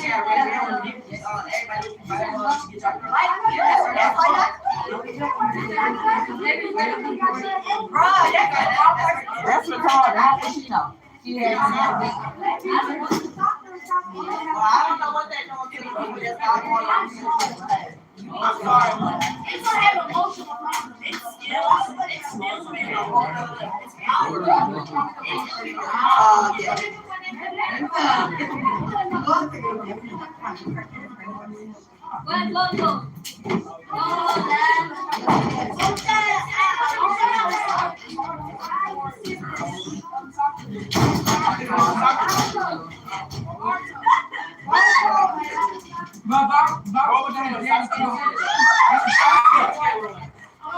Speaker 10: she got red hair and everybody get chocolate.
Speaker 2: That's the card. How does she know?
Speaker 10: Well, I don't know what they're doing to the people that's not going on. I'm sorry. It's gonna have emotional problems. It's skills. It's power.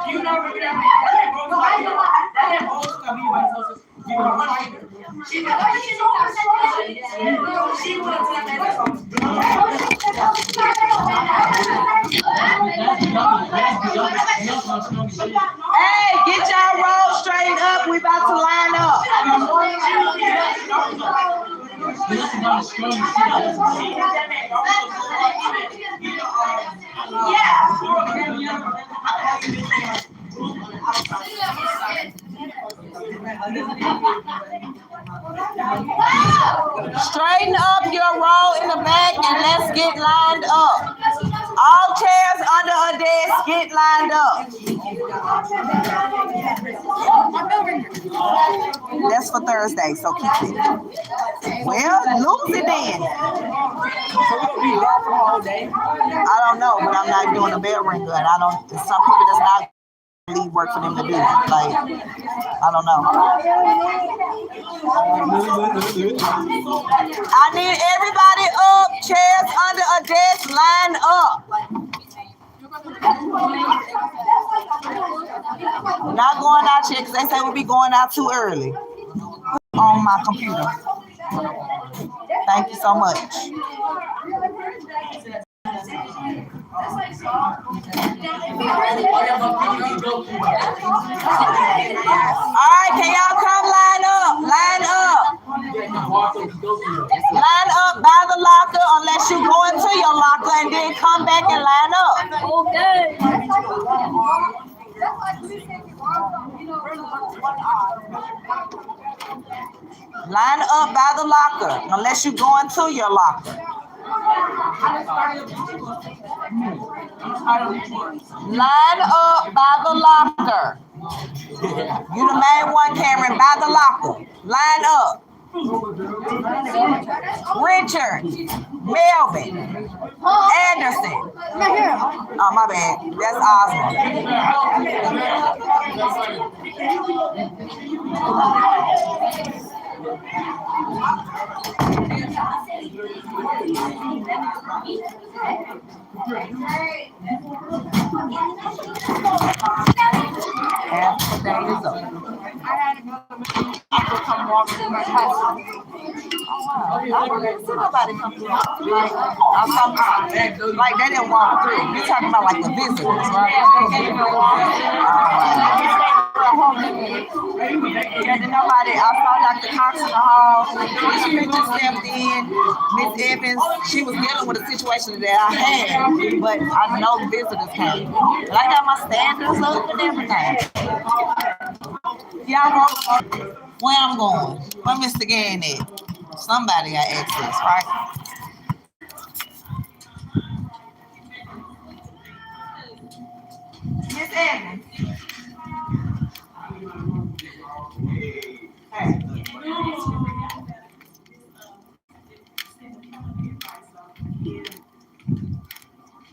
Speaker 10: You know,
Speaker 2: Hey, get y'all roll straightened up. We about to line up. Straighten up your roll in the back and let's get lined up. All chairs under a desk, get lined up. That's for Thursday, so keep it. Well, lose it then. I don't know, but I'm not doing a bell ringer, and I don't. Some people that's not leave work for them to do. Like, I don't know. I need everybody up. Chairs under a desk, line up. We're not going out yet because they say we'll be going out too early on my computer. Thank you so much. All right, can y'all come line up? Line up. Line up by the locker unless you go into your locker and then come back and line up. Okay. Line up by the locker unless you go into your locker. Line up by the locker. You the main one, Cameron, by the locker. Line up. Richard, Melvin, Anderson. Oh, my bad. That's half the day is up. Come walk through my house. Oh, wow. I didn't see nobody come through. Like they didn't walk through. You're talking about like the visitors, right? Yeah, then nobody. I saw Dr. Cox in the hall. Miss Richard stepped in. Miss Evans, she was dealing with a situation that I had, but I know visitors came. But I got my standards up and everything. Yeah, where I'm going? Where Mr. Gann at? Somebody got access, right? Miss Evans. Hey.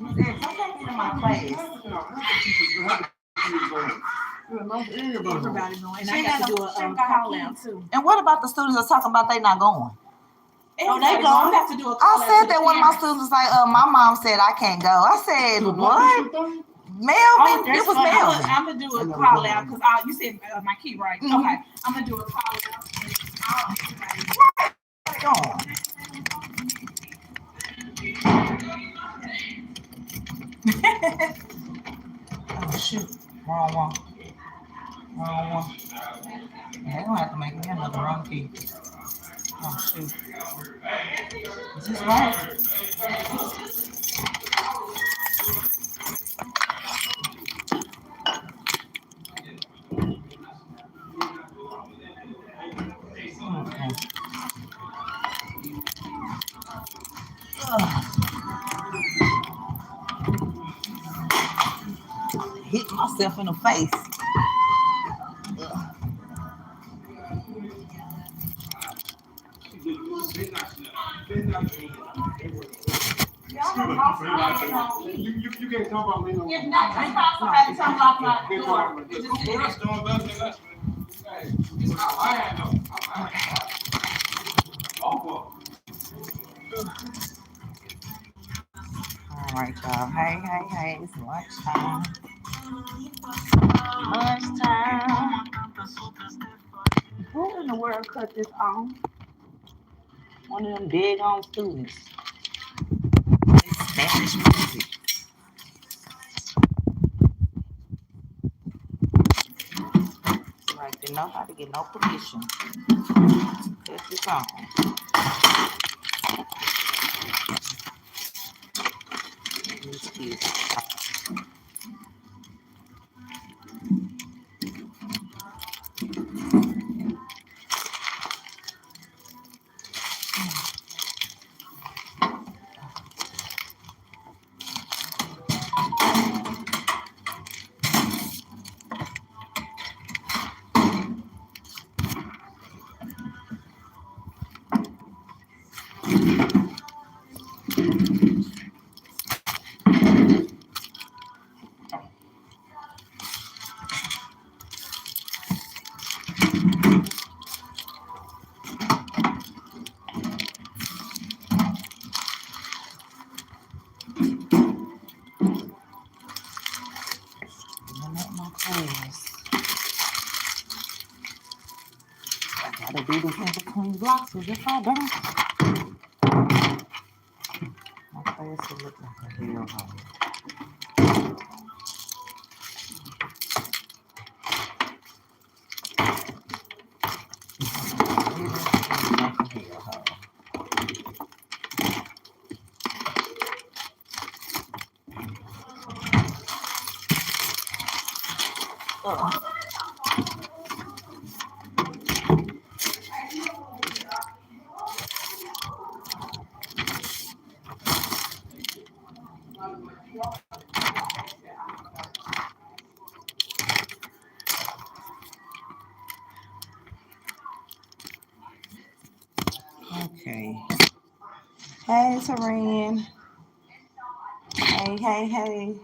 Speaker 2: Miss Evans, I can't get in my class.
Speaker 6: Everybody going. And I got to do a call out too.
Speaker 2: And what about the students that's talking about they not going?
Speaker 6: Oh, they go. I have to do a call
Speaker 2: I said that one of my students was like, my mom said I can't go. I said, what? Melvin? It was Melvin.
Speaker 6: I'm going to do a call out because you said my key, right? Mm-hmm. Okay. I'm going to do a call out.
Speaker 2: Oh, shoot. Wrong one. They're going to have to make me another wrong key. Oh, shoot. Is this right? Hit myself in the face.
Speaker 5: You can't talk about me no more.
Speaker 10: If not, I found somebody to unlock my door.
Speaker 2: All right, y'all. Hey, it's lunchtime. Who in the world cut this on? One of them big on students. It's Spanish music. Like they know how to get no permission. Cut this on. These kids. I gotta do this in between blocks, because if I don't, my class will look like a hellhole. Okay. Hey, Taryn. Hey.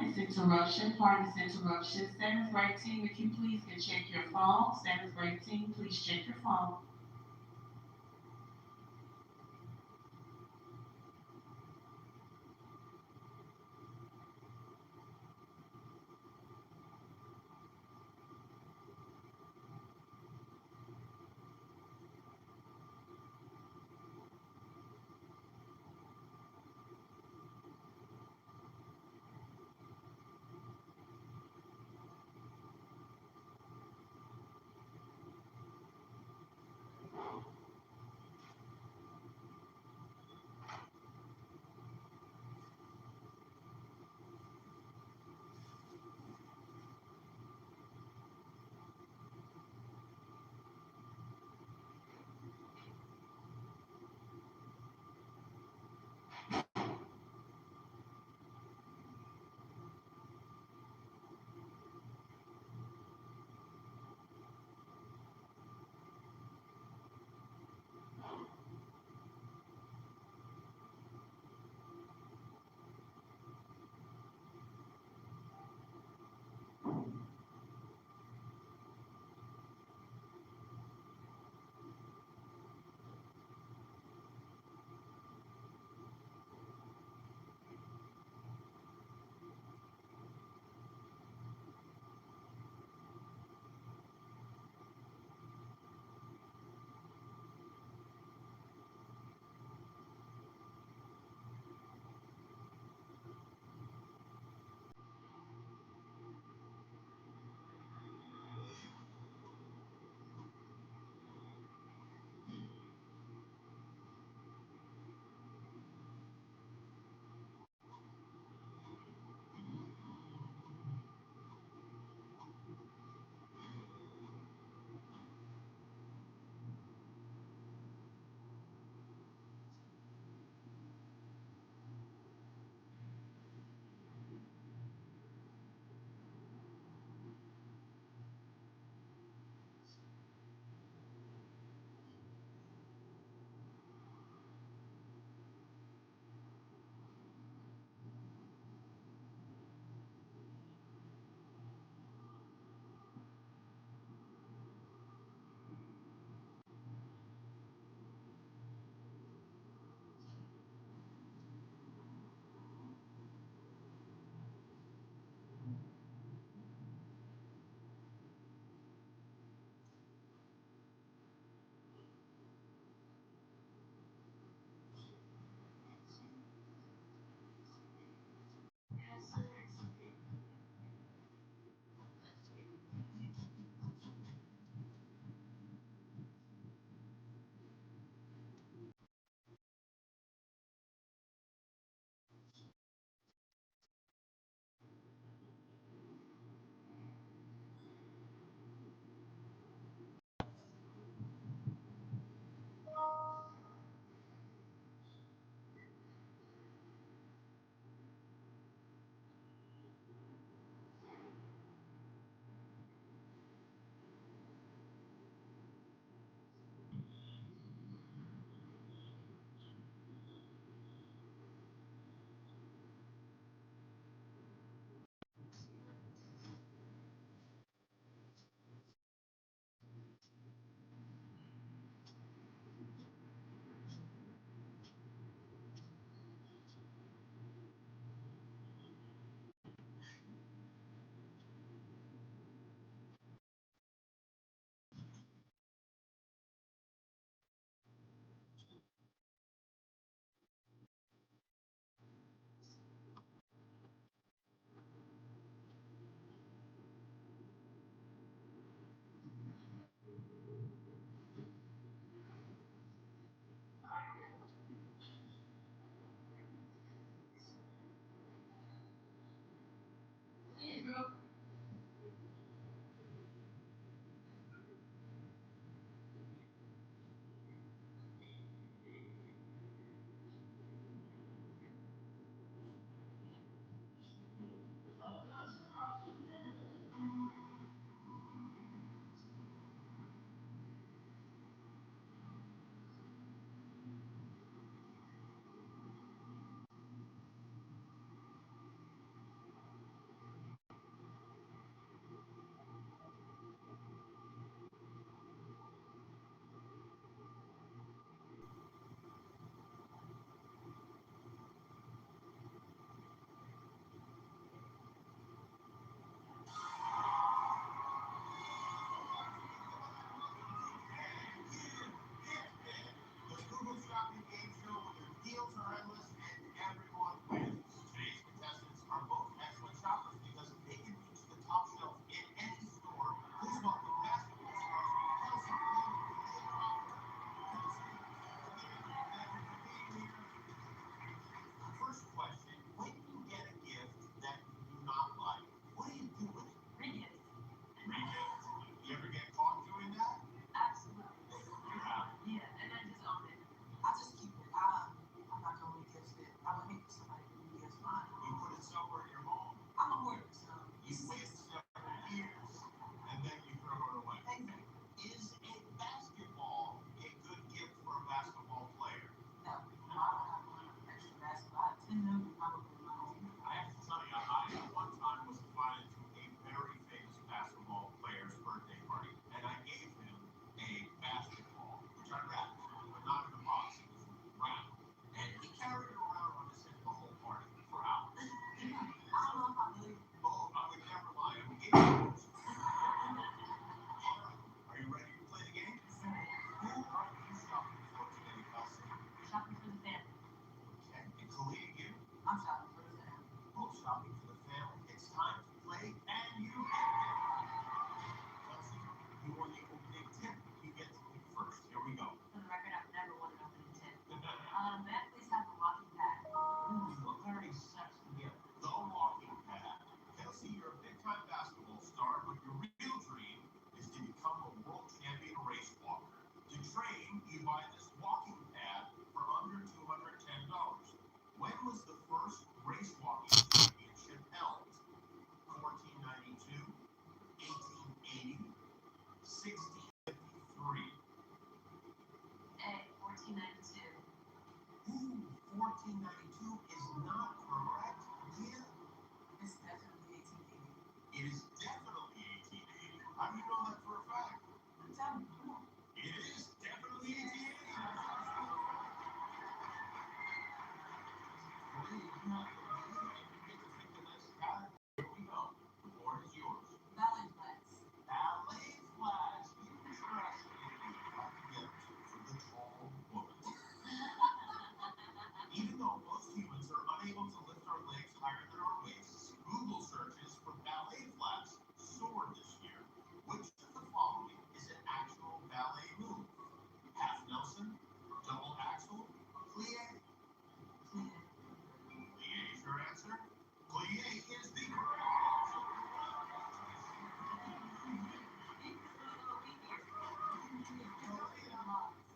Speaker 11: Pardon this interruption. Seventh grade team, if you please can check your phone. Seventh grade team, please check your phone.
Speaker 5: 1492 is not correct. Yeah,
Speaker 11: It's definitely 1880.
Speaker 5: it is definitely 1880. How do you know that for a fact?
Speaker 11: Tell me, come on.
Speaker 5: It is definitely 1880. Here we go. The board is yours.
Speaker 11: Ballet class.
Speaker 5: Ballet flash. Interesting. For the tall woman. Even though most humans are unable to lift our legs higher than our waists, Google searches for ballet flaps soared this year. Which of the following is an actual ballet move? Half Nelson, double axel, plie. Plie is your answer. Plie is the correct answer.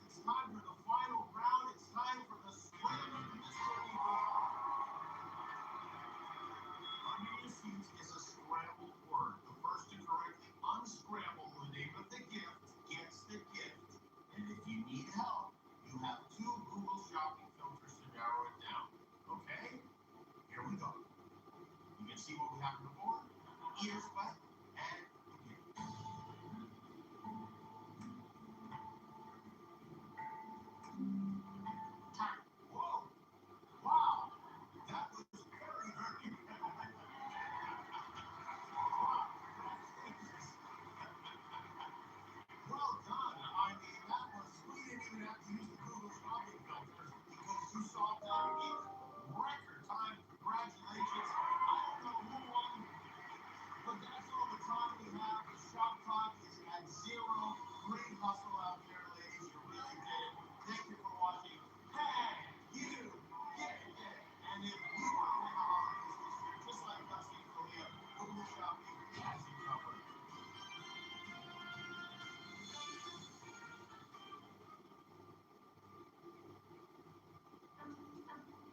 Speaker 5: It's time for the final round. It's time for the slam of the mystery. Under your seats is a scrambled word. The first to correctly unscramble the name of the gift gets the gift. And if you need help, you have 2 Google shopping filters to narrow it down. Okay? Here we go. You can see what we have on the board. Ears wet and begin. Whoa! Wow! That was very, very well done. I mean, that was, we didn't even have to use the Google shopping filters because you solved that in record time. Congratulations. I don't know who won, but that's all the time we have. The shot clock is at 0. Great hustle out there, ladies. You really did it. Thank you for watching. Hey, you did it. And if you are in the holidays this year, just like Dusty and Kalia, Google shopping has you covered.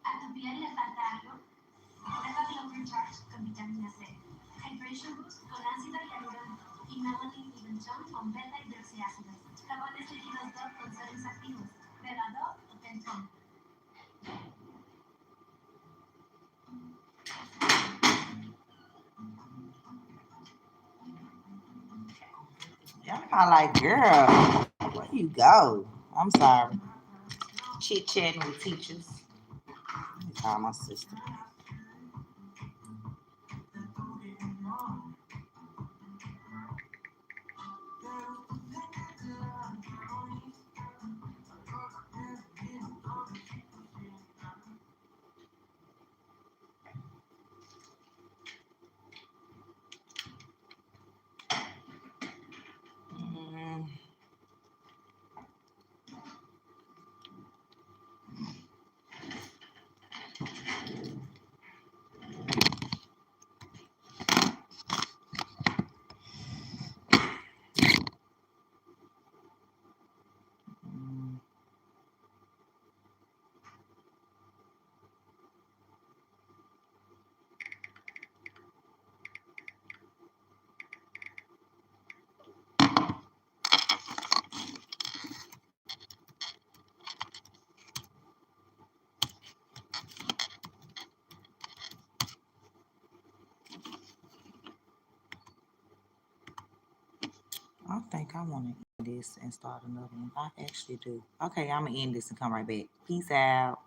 Speaker 12: ¿A tu piel le falta algo? Prueba Glow Recharge con vitamina C, Hydration Boost con ácido hialurónico y Melanin Even Tone con beta hidroxiácidos. Jabones líquidos Dove con sales activos. Beba Dove o Tentón.
Speaker 2: Y'all probably like, girl, where you go? I'm sorry. Chit chatting with teachers. Let me call my sister. Mm. I think I want to end this and start another one. I actually do. Okay, I'm going to end this and come right back. Peace out.